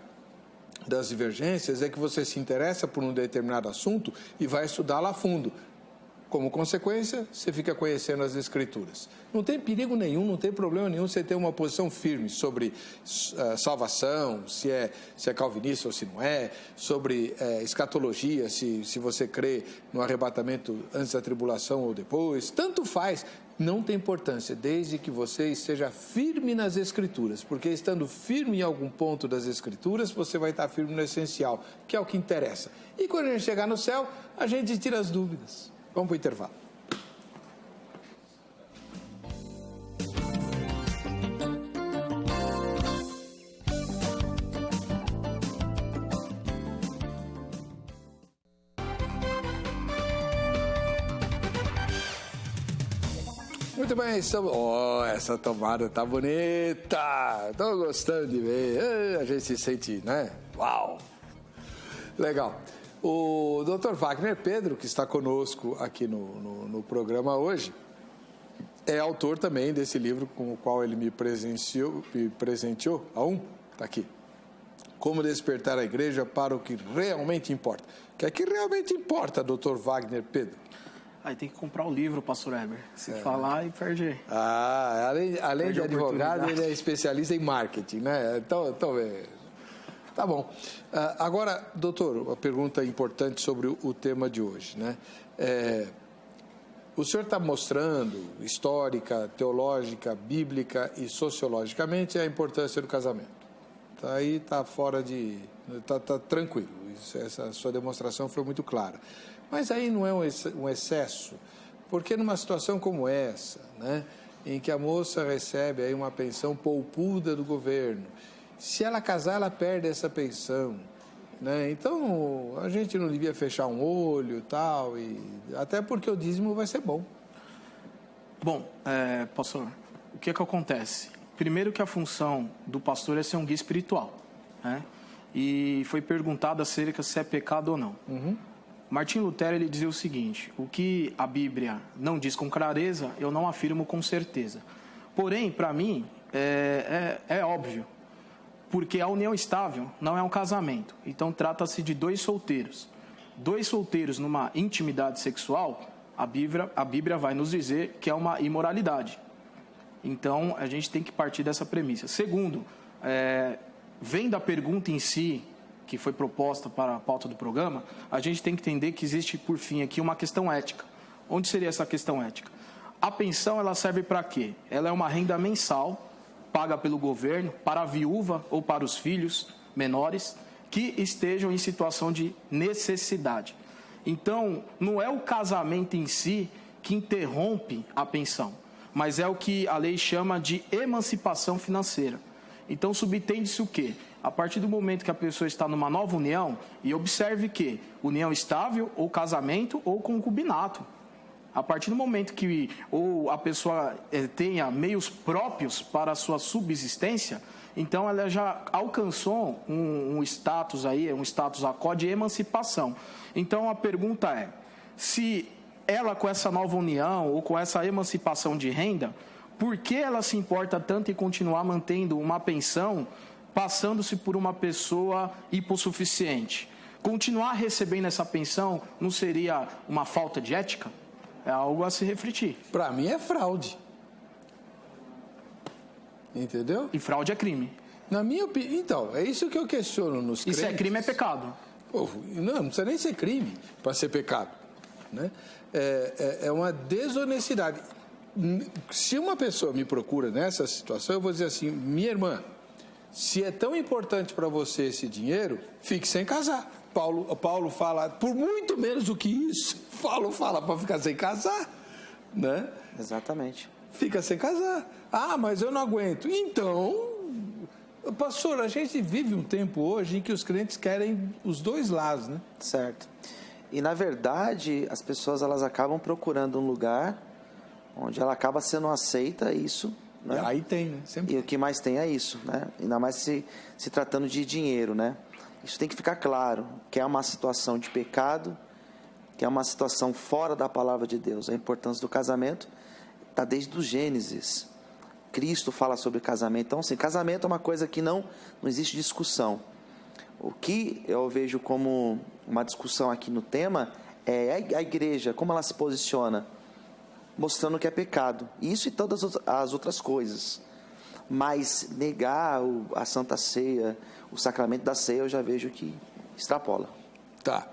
das divergências é que você se interessa por um determinado assunto e vai estudá-lo a fundo. Como consequência, você fica conhecendo as Escrituras. Não tem perigo nenhum, não tem problema nenhum você ter uma posição firme sobre salvação, se é calvinista ou se não é, sobre escatologia, se você crê no arrebatamento antes da tribulação ou depois. Tanto faz, não tem importância, desde que você esteja firme nas Escrituras, porque estando firme em algum ponto das Escrituras, você vai estar firme no essencial, que é o que interessa. E quando a gente chegar no céu, a gente tira as dúvidas. Vamos para o intervalo. Muito bem, estamos... essa tomada tá bonita. Estou gostando de ver. A gente se sente, né? Uau! Legal. O Dr. Wagner Pedro, que está conosco aqui no programa hoje, é autor também desse livro com o qual ele me presenteou. Está aqui. Como despertar a igreja para o que realmente importa. O que é que realmente importa, Dr. Wagner Pedro? Aí tem que comprar o livro, pastor Heber. Se falar, e perde. Além de advogado, ele é especialista em marketing, né? Então tá bom. Agora, doutor, uma pergunta importante sobre o tema de hoje, né? O senhor está mostrando, histórica, teológica, bíblica e sociologicamente, a importância do casamento. Aí está fora de... Está tranquilo. Essa sua demonstração foi muito clara. Mas aí não é um excesso, porque numa situação como essa, né, em que a moça recebe aí uma pensão poupuda do governo, se ela casar, ela perde essa pensão, né? Então, a gente não devia fechar um olho e tal, até porque o dízimo vai ser bom. Bom, pastor, o que acontece? Primeiro que a função do pastor é ser um guia espiritual, né? E foi perguntado acerca se é pecado ou não. Uhum. Martim Lutero, ele dizia o seguinte: o que a Bíblia não diz com clareza, eu não afirmo com certeza. Porém, para mim, é óbvio. Porque a união estável não é um casamento. Então, trata-se de dois solteiros. Dois solteiros numa intimidade sexual, a Bíblia vai nos dizer que é uma imoralidade. Então, a gente tem que partir dessa premissa. Segundo, vem da pergunta em si, que foi proposta para a pauta do programa, a gente tem que entender que existe, por fim, aqui uma questão ética. Onde seria essa questão ética? A pensão, ela serve para quê? Ela é uma renda mensal paga pelo governo para a viúva ou para os filhos menores que estejam em situação de necessidade. Então, não é o casamento em si que interrompe a pensão, mas é o que a lei chama de emancipação financeira. Então, subtende-se o quê? A partir do momento que a pessoa está numa nova união, e observe que união estável, ou casamento, ou concubinato. A partir do momento que ou a pessoa tenha meios próprios para a sua subsistência, então ela já alcançou um status aí, um status quo de emancipação. Então a pergunta é, se ela com essa nova união ou com essa emancipação de renda, por que ela se importa tanto em continuar mantendo uma pensão, passando-se por uma pessoa hipossuficiente? Continuar recebendo essa pensão não seria uma falta de ética? É algo a se refletir. Para mim é fraude. Entendeu? E fraude é crime. Na minha opinião, então, é isso que eu questiono nos crentes. E se é crime, é pecado. Pô, não precisa nem ser crime para ser pecado. Né? É uma desonestidade. Se uma pessoa me procura nessa situação, eu vou dizer assim, minha irmã, se é tão importante para você esse dinheiro, fique sem casar. Paulo fala, por muito menos do que isso, Paulo fala para ficar sem casar, né? Exatamente. Fica sem casar. Ah, mas eu não aguento. Então, pastor, a gente vive um tempo hoje em que os crentes querem os dois lados, né? Certo. E, na verdade, as pessoas elas acabam procurando um lugar onde ela acaba sendo aceita, isso, né? Aí tem, né? Sempre. E o que mais tem é isso, né? Ainda mais se tratando de dinheiro, né? Isso tem que ficar claro, que é uma situação de pecado, que é uma situação fora da palavra de Deus. A importância do casamento está desde o Gênesis. Cristo fala sobre casamento. Então, assim, casamento é uma coisa que não existe discussão. O que eu vejo como uma discussão aqui no tema é a igreja, como ela se posiciona, mostrando que é pecado. Isso e todas as outras coisas. Mas negar a Santa Ceia, o sacramento da ceia, eu já vejo que extrapola. Tá.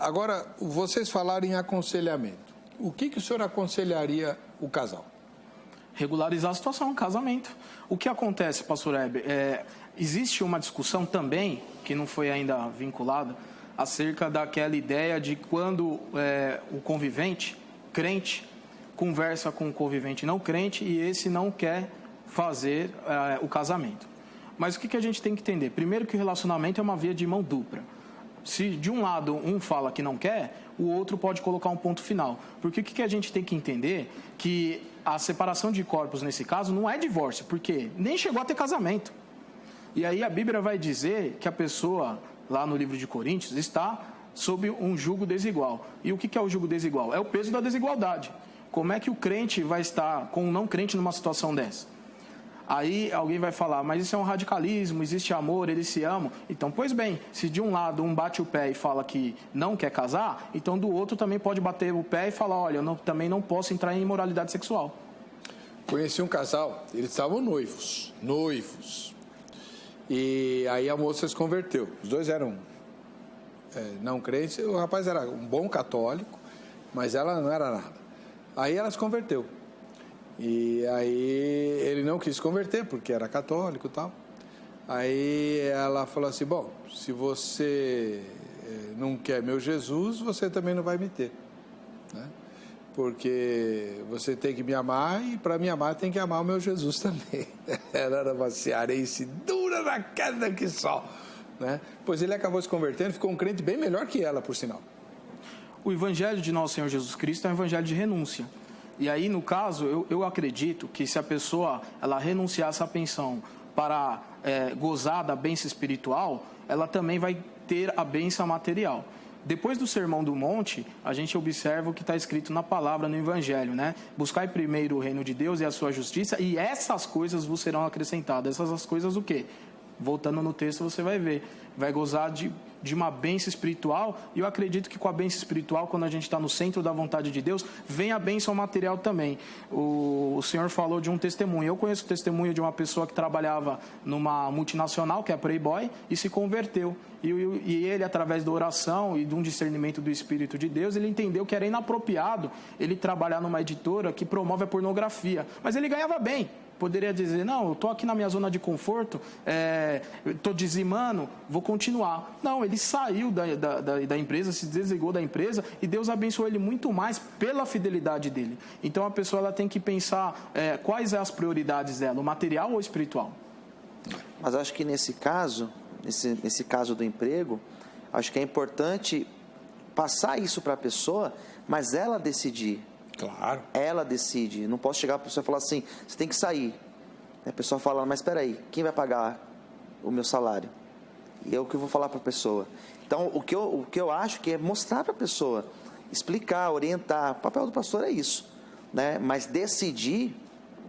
Agora, vocês falaram em aconselhamento. O que o senhor aconselharia o casal? Regularizar a situação, casamento. O que acontece, pastor Heber, existe uma discussão também, que não foi ainda vinculada, acerca daquela ideia de quando o convivente, crente, conversa com o convivente não crente e esse não quer fazer o casamento. Mas o que a gente tem que entender? Primeiro que o relacionamento é uma via de mão dupla. Se de um lado um fala que não quer, o outro pode colocar um ponto final. Porque o que a gente tem que entender? Que a separação de corpos nesse caso não é divórcio, porque nem chegou a ter casamento. E aí a Bíblia vai dizer que a pessoa, lá no livro de Coríntios, está sob um jugo desigual. E o que é o jugo desigual? É o peso da desigualdade. Como é que o crente vai estar com o não crente numa situação dessa? Aí alguém vai falar, mas isso é um radicalismo, existe amor, eles se amam. Então, pois bem, se de um lado um bate o pé e fala que não quer casar, então do outro também pode bater o pé e falar, olha, eu também não posso entrar em imoralidade sexual. Conheci um casal, eles estavam noivos. E aí a moça se converteu. Os dois eram não crentes, o rapaz era um bom católico, mas ela não era nada. Aí ela se converteu. E aí ele não quis se converter, porque era católico e tal. Aí ela falou assim, bom, se você não quer meu Jesus, você também não vai me ter. Né? Porque você tem que me amar e para me amar tem que amar o meu Jesus também. Ela era uma cearense dura na queda que só. Né? Pois ele acabou se convertendo, ficou um crente bem melhor que ela, por sinal. O evangelho de nosso Senhor Jesus Cristo é um evangelho de renúncia. E aí, no caso, eu acredito que se a pessoa ela renunciar essa pensão para gozar da bênção espiritual, ela também vai ter a bênção material. Depois do Sermão do Monte, a gente observa o que está escrito na palavra, no Evangelho, né? Buscai primeiro o reino de Deus e a sua justiça, e essas coisas vos serão acrescentadas. Essas coisas o quê? Voltando no texto, você vai ver. Vai gozar de uma bênção espiritual, e eu acredito que com a bênção espiritual, quando a gente está no centro da vontade de Deus, vem a bênção material também. O Senhor falou de um testemunho. Eu conheço o testemunho de uma pessoa que trabalhava numa multinacional, que é a Playboy, e se converteu. E ele, através da oração e de um discernimento do Espírito de Deus, ele entendeu que era inapropriado ele trabalhar numa editora que promove a pornografia. Mas ele ganhava bem. Poderia dizer, não, eu estou aqui na minha zona de conforto, estou dizimando, vou continuar. Não, ele saiu da empresa, se desligou da empresa e Deus abençoou ele muito mais pela fidelidade dele. Então a pessoa ela tem que pensar quais são as prioridades dela, o material ou o espiritual. Mas acho que nesse caso do emprego, acho que é importante passar isso para a pessoa, mas ela decidir. Claro. Ela decide. Não posso chegar para a pessoa e falar assim, você tem que sair. A pessoa fala, mas espera aí, quem vai pagar o meu salário? E eu que vou falar para a pessoa. Então, o que eu acho que é mostrar para a pessoa, explicar, orientar. O papel do pastor é isso, né? Mas decidir,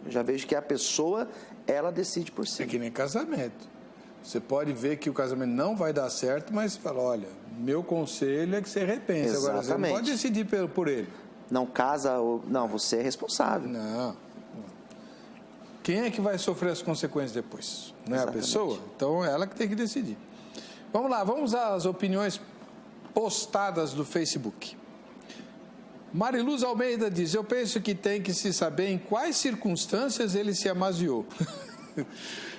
eu já vejo que a pessoa, ela decide por si. É que nem casamento. Você pode ver que o casamento não vai dar certo, mas fala, olha, meu conselho é que você repense. Exatamente. Agora, você não pode decidir por ele. Não casa, não, você é responsável. Não. Quem é que vai sofrer as consequências depois? Não é a Exatamente. pessoa? Então, é ela que tem que decidir. Vamos lá, vamos às opiniões postadas do Facebook. Mariluz Almeida diz, eu penso que tem que se saber em quais circunstâncias ele se amaziou.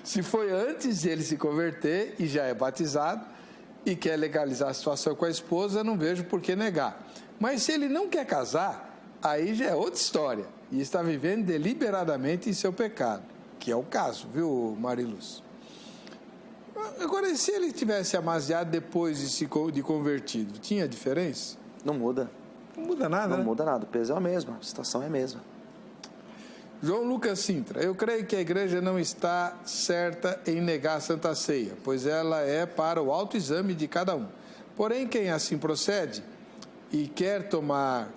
Se foi antes de ele se converter e já é batizado e quer legalizar a situação com a esposa, não vejo por que negar. Mas se ele não quer casar, aí já é outra história e está vivendo deliberadamente em seu pecado, que é o caso, viu, Mariluz? Agora, e se ele tivesse amaziado depois de convertido, tinha diferença? Não muda. Não muda nada, Não muda nada. O peso é o mesmo, a situação é a mesma. João Lucas Sintra, eu creio que a igreja não está certa em negar a Santa Ceia, pois ela é para o autoexame de cada um. Porém, quem assim procede e quer tomar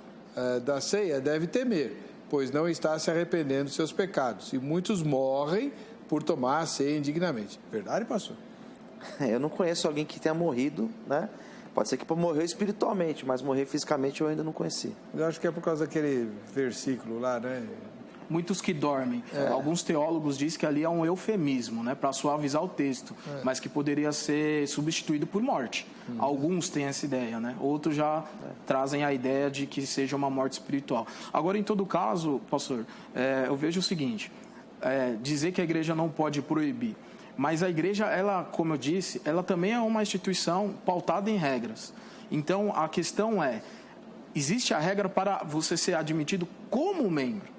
da ceia deve temer, pois não está se arrependendo dos seus pecados. E muitos morrem por tomar a ceia indignamente. Verdade, pastor? Eu não conheço alguém que tenha morrido, né? Pode ser que morreu espiritualmente, mas morrer fisicamente eu ainda não conheci. Eu acho que é por causa daquele versículo lá, né? Muitos que dormem. Alguns teólogos dizem que ali é um eufemismo, né, para suavizar o texto, mas que poderia ser substituído por morte. Alguns têm essa ideia, né? Outros já trazem a ideia de que seja uma morte espiritual. Agora, em todo caso, pastor, eu vejo o seguinte, dizer que a igreja não pode proibir, mas a igreja, ela, como eu disse, ela também é uma instituição pautada em regras. Então, a questão existe a regra para você ser admitido como membro.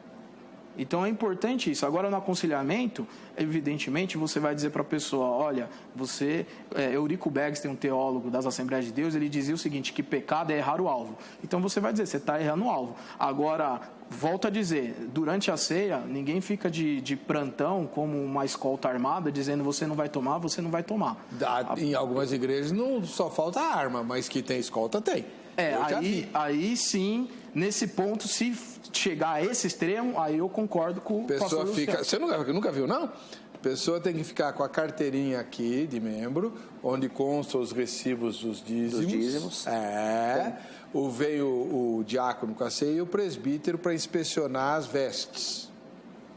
Então é importante isso. Agora no aconselhamento, evidentemente, você vai dizer para a pessoa, olha, Eurico Baggs, um teólogo das Assembleias de Deus, ele dizia o seguinte, que pecado é errar o alvo. Então você vai dizer, você está errando o alvo. Agora, volto a dizer, durante a ceia, ninguém fica de plantão como uma escolta armada, dizendo você não vai tomar, você não vai tomar. Em algumas igrejas não só falta arma, mas que tem escolta, tem. Aí sim, nesse ponto, se chegar a esse extremo, aí eu concordo com o pastor Luciano. Você nunca viu, não? A pessoa tem que ficar com a carteirinha aqui de membro, onde constam os recibos dos dízimos. Vem o diácono com a ceia e o presbítero para inspecionar as vestes.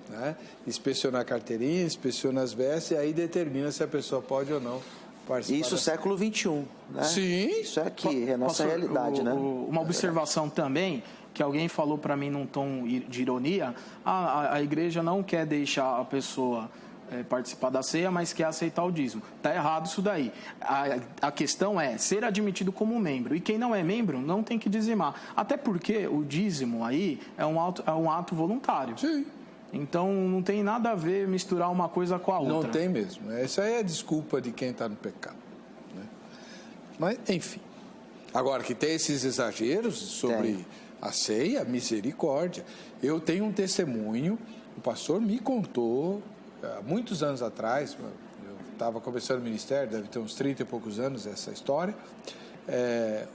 Né? Inspecionar a carteirinha, inspeciona as vestes e aí determina se a pessoa pode ou não participar. Isso século XXI, né? Sim. Isso é aqui, é a nossa realidade, né? Uma observação também, que alguém falou para mim num tom de ironia, a igreja não quer deixar a pessoa participar da ceia, mas quer aceitar o dízimo. Está errado isso daí. A questão é ser admitido como membro. E quem não é membro não tem que dizimar. Até porque o dízimo aí é um ato voluntário. Sim. Então não tem nada a ver misturar uma coisa com a outra. Não tem mesmo. Essa aí é a desculpa de quem está no pecado. Né? Mas, enfim. Agora, que tem esses exageros sobre a ceia, misericórdia. Eu tenho um testemunho, o pastor me contou, há muitos anos atrás, eu estava começando o ministério, deve ter uns 30 e poucos anos essa história,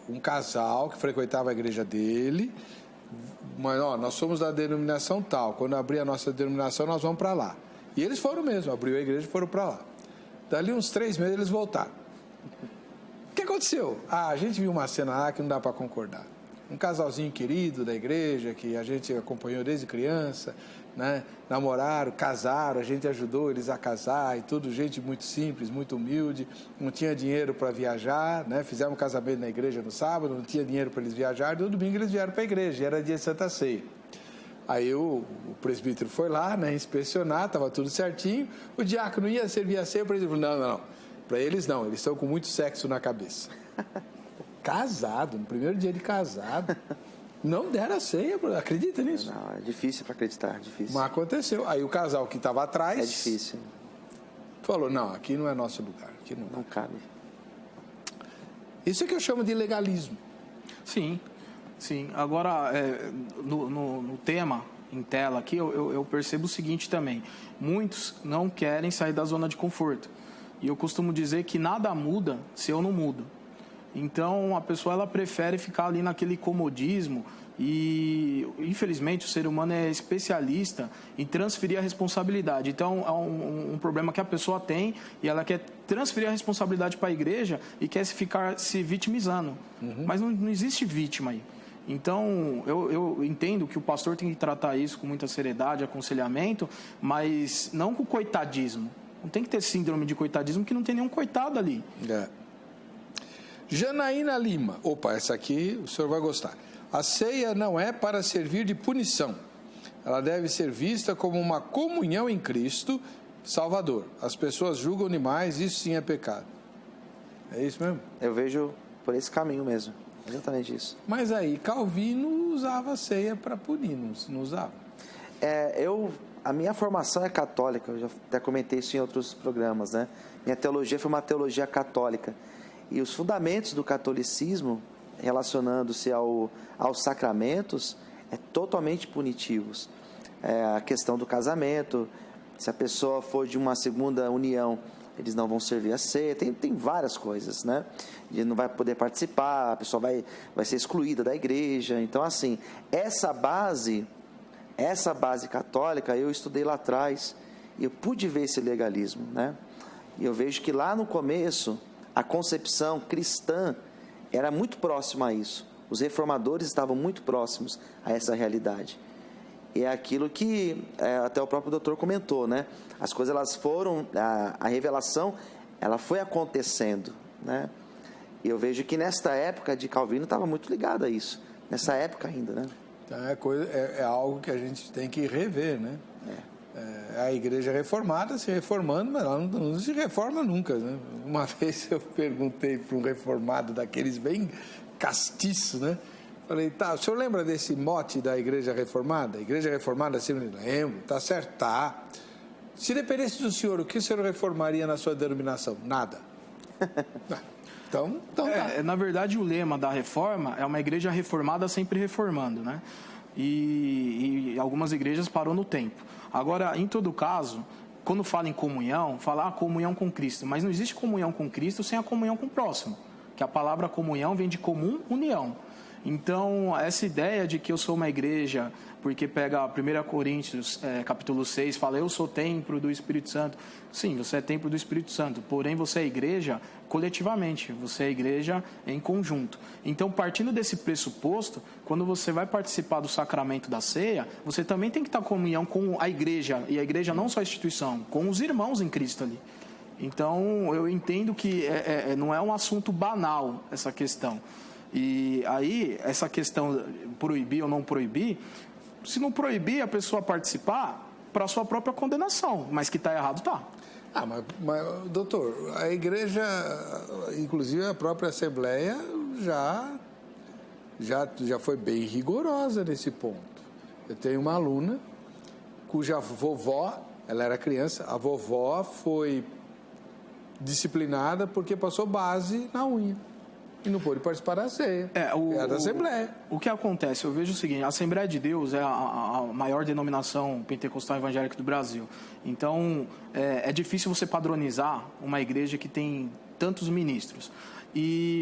um casal que frequentava a igreja dele, mas nós somos da denominação tal, quando abrir a nossa denominação nós vamos para lá. E eles foram mesmo, abriu a igreja e foram para lá. Dali uns 3 meses eles voltaram. O que aconteceu? A gente viu uma cena lá que não dá para concordar. Um casalzinho querido da igreja, que a gente acompanhou desde criança, né? Namoraram, casaram, a gente ajudou eles a casar e tudo, gente muito simples, muito humilde, não tinha dinheiro para viajar, né? Fizemos um casamento na igreja no sábado, não tinha dinheiro para eles viajarem, no domingo eles vieram para a igreja, era dia de Santa Ceia. Aí o presbítero foi lá, né, inspecionar, estava tudo certinho. O diácono ia servir a ceia, o presbítero falou, não. Para eles não, eles estão com muito sexo na cabeça. Casado, no primeiro dia de casado, não deram a ceia, acredita nisso? Não, é difícil para acreditar, difícil. Mas aconteceu. Aí o casal que estava atrás... É difícil. Falou, não, aqui não é nosso lugar. Aqui não cabe. Isso é que eu chamo de legalismo. Sim. Agora, no tema em tela aqui, eu percebo o seguinte também. Muitos não querem sair da zona de conforto. E eu costumo dizer que nada muda se eu não mudo. Então, a pessoa ela prefere ficar ali naquele comodismo e, infelizmente, o ser humano é especialista em transferir a responsabilidade. Então, é um problema que a pessoa tem e ela quer transferir a responsabilidade para a igreja e quer ficar se vitimizando. Mas não existe vítima aí. Então, eu entendo que o pastor tem que tratar isso com muita seriedade, aconselhamento, mas não com coitadismo. Não tem que ter síndrome de coitadismo, que não tem nenhum coitado ali. Janaína Lima. Opa, essa aqui o senhor vai gostar. A ceia não é para servir de punição. Ela deve ser vista como uma comunhão em Cristo Salvador. As pessoas julgam demais, isso sim é pecado. É isso mesmo? Eu vejo por esse caminho mesmo. Exatamente isso. Mas aí, Calvino usava a ceia para punir, não usava? A minha formação é católica, eu já até comentei isso em outros programas, né? Minha teologia foi uma teologia católica. E os fundamentos do catolicismo, relacionando-se aos sacramentos, é totalmente punitivos. A questão do casamento, se a pessoa for de uma segunda união, eles não vão servir a ceia, tem várias coisas, né? Ele não vai poder participar, a pessoa vai ser excluída da igreja. Então, assim, essa base católica eu estudei lá atrás e eu pude ver esse legalismo, né? E eu vejo que lá no começo a concepção cristã era muito próxima a isso. Os reformadores estavam muito próximos a essa realidade. E é aquilo que até o próprio doutor comentou, né? As coisas elas foram, a revelação ela foi acontecendo, né? E eu vejo que nesta época de Calvino estava muito ligado a isso, nessa época ainda, né? Então é algo que a gente tem que rever, né? A igreja reformada se reformando, mas ela não se reforma nunca, né? Uma vez eu perguntei para um reformado daqueles bem castiços, né? Falei, o senhor lembra desse mote da igreja reformada? Igreja reformada, assim, lembro, tá certo, tá. Se dependesse do senhor, o que o senhor reformaria na sua denominação? Nada. Então tá. Na verdade, o lema da reforma é uma igreja reformada sempre reformando, né? E algumas igrejas parou no tempo. Agora, em todo caso, quando fala em comunhão, fala comunhão com Cristo. Mas não existe comunhão com Cristo sem a comunhão com o próximo. Que a palavra comunhão vem de comum união. Então, essa ideia de que eu sou uma igreja, porque pega 1 Coríntios, capítulo 6, fala, eu sou templo do Espírito Santo. Sim, você é templo do Espírito Santo, porém você é igreja coletivamente, você é igreja em conjunto. Então, partindo desse pressuposto, quando você vai participar do sacramento da ceia, você também tem que estar em comunhão com a igreja, e a igreja não só a instituição, com os irmãos em Cristo ali. Então, eu entendo que não é um assunto banal essa questão. E aí, essa questão proibir ou não proibir, se não proibir a pessoa participar, para a sua própria condenação, mas que está errado, está. Mas, doutor, a igreja, inclusive a própria Assembleia, já foi bem rigorosa nesse ponto. Eu tenho uma aluna cuja vovó, ela era criança, a vovó foi disciplinada porque passou base na unha. E não pôde participar da ceia. É da Assembleia. O que acontece? Eu vejo o seguinte, a Assembleia de Deus é a maior denominação pentecostal evangélica do Brasil. Então, é difícil você padronizar uma igreja que tem tantos ministros.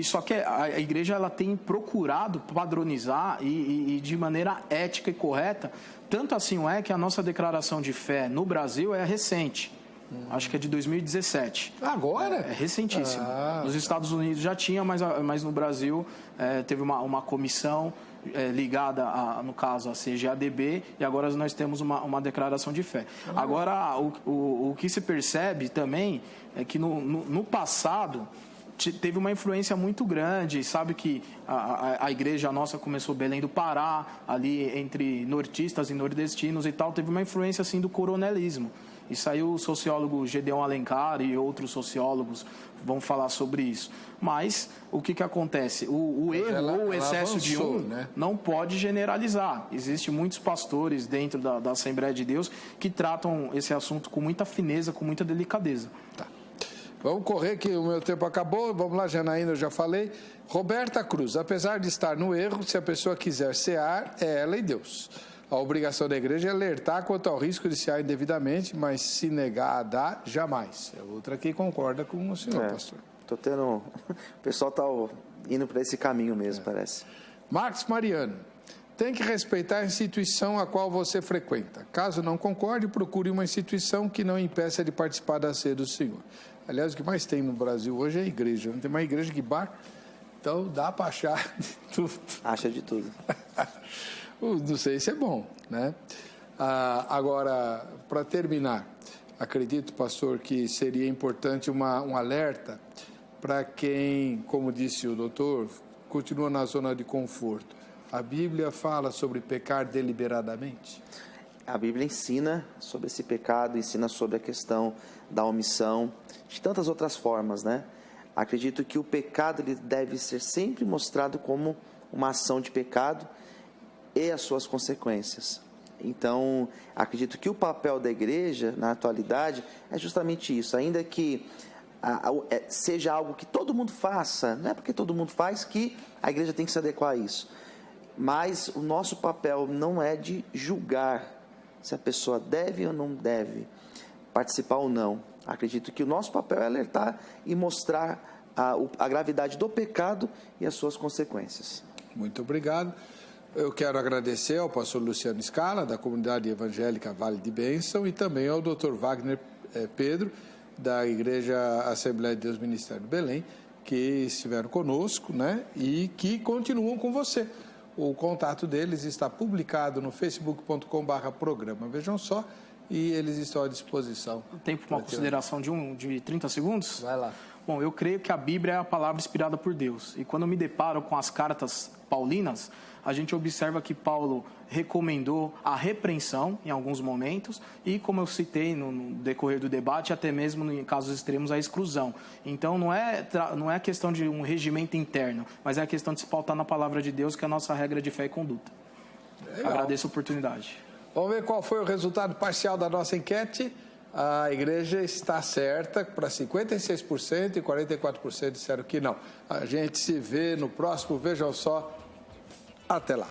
Só que a igreja ela tem procurado padronizar e de maneira ética e correta. Tanto assim é que a nossa declaração de fé no Brasil é recente. Acho que é de 2017. Agora? É recentíssimo. Nos Estados Unidos já tinha, mas no Brasil teve uma comissão ligada, no caso, a CGADB, e agora nós temos uma declaração de fé. Agora, o que se percebe também é que no passado, teve uma influência muito grande. Sabe que a igreja nossa começou Belém do Pará, ali entre nortistas e nordestinos e tal, teve uma influência assim do coronelismo. E saiu o sociólogo Gedeon Alencar e outros sociólogos vão falar sobre isso. Mas o que acontece? O erro ou o excesso de não pode generalizar. Existem muitos pastores dentro da Assembleia de Deus que tratam esse assunto com muita fineza, com muita delicadeza. Tá. Vamos correr que o meu tempo acabou. Vamos lá, Janaína, eu já falei. Roberta Cruz, apesar de estar no erro, se a pessoa quiser cear, é ela e Deus. A obrigação da igreja é alertar quanto ao risco de cear indevidamente, mas se negar a dar, jamais. É outra que concorda com o senhor, pastor. O pessoal está indo para esse caminho mesmo, parece. Marcos Mariano, tem que respeitar a instituição a qual você frequenta. Caso não concorde, procure uma instituição que não impeça de participar da ceia do Senhor. Aliás, o que mais tem no Brasil hoje é a igreja. Não tem mais igreja que bar, então dá para achar de tudo. Acha de tudo. Não sei se é bom, né? Agora, para terminar, acredito, pastor, que seria importante um alerta para quem, como disse o doutor, continua na zona de conforto. A Bíblia fala sobre pecar deliberadamente? A Bíblia ensina sobre esse pecado, ensina sobre a questão da omissão, de tantas outras formas, né? Acredito que o pecado ele deve ser sempre mostrado como uma ação de pecado e as suas consequências. Então, acredito que o papel da igreja, na atualidade, é justamente isso. Ainda que seja algo que todo mundo faça, não é porque todo mundo faz que a igreja tem que se adequar a isso. Mas o nosso papel não é de julgar se a pessoa deve ou não deve participar ou não. Acredito que o nosso papel é alertar e mostrar a gravidade do pecado e as suas consequências. Muito obrigado. Eu quero agradecer ao pastor Luciano Scala, da Comunidade Evangélica Vale de Bênção, e também ao Dr. Wagner Pedro, da Igreja Assembleia de Deus Ministério de Belém, que estiveram conosco, né, e que continuam com você. O contato deles está publicado no facebook.com/programa. Vejam só, e eles estão à disposição. Tempo para uma consideração de 30 segundos? Vai lá. Bom, eu creio que a Bíblia é a palavra inspirada por Deus. E quando eu me deparo com as cartas paulinas, a gente observa que Paulo recomendou a repreensão em alguns momentos e, como eu citei no decorrer do debate, até mesmo em casos extremos, a exclusão. Então, não é questão de um regimento interno, mas é a questão de se pautar na palavra de Deus, que é a nossa regra de fé e conduta. Legal. Agradeço a oportunidade. Vamos ver qual foi o resultado parcial da nossa enquete. A igreja está certa para 56% e 44% disseram que não. A gente se vê no próximo. Vejam só. Até lá.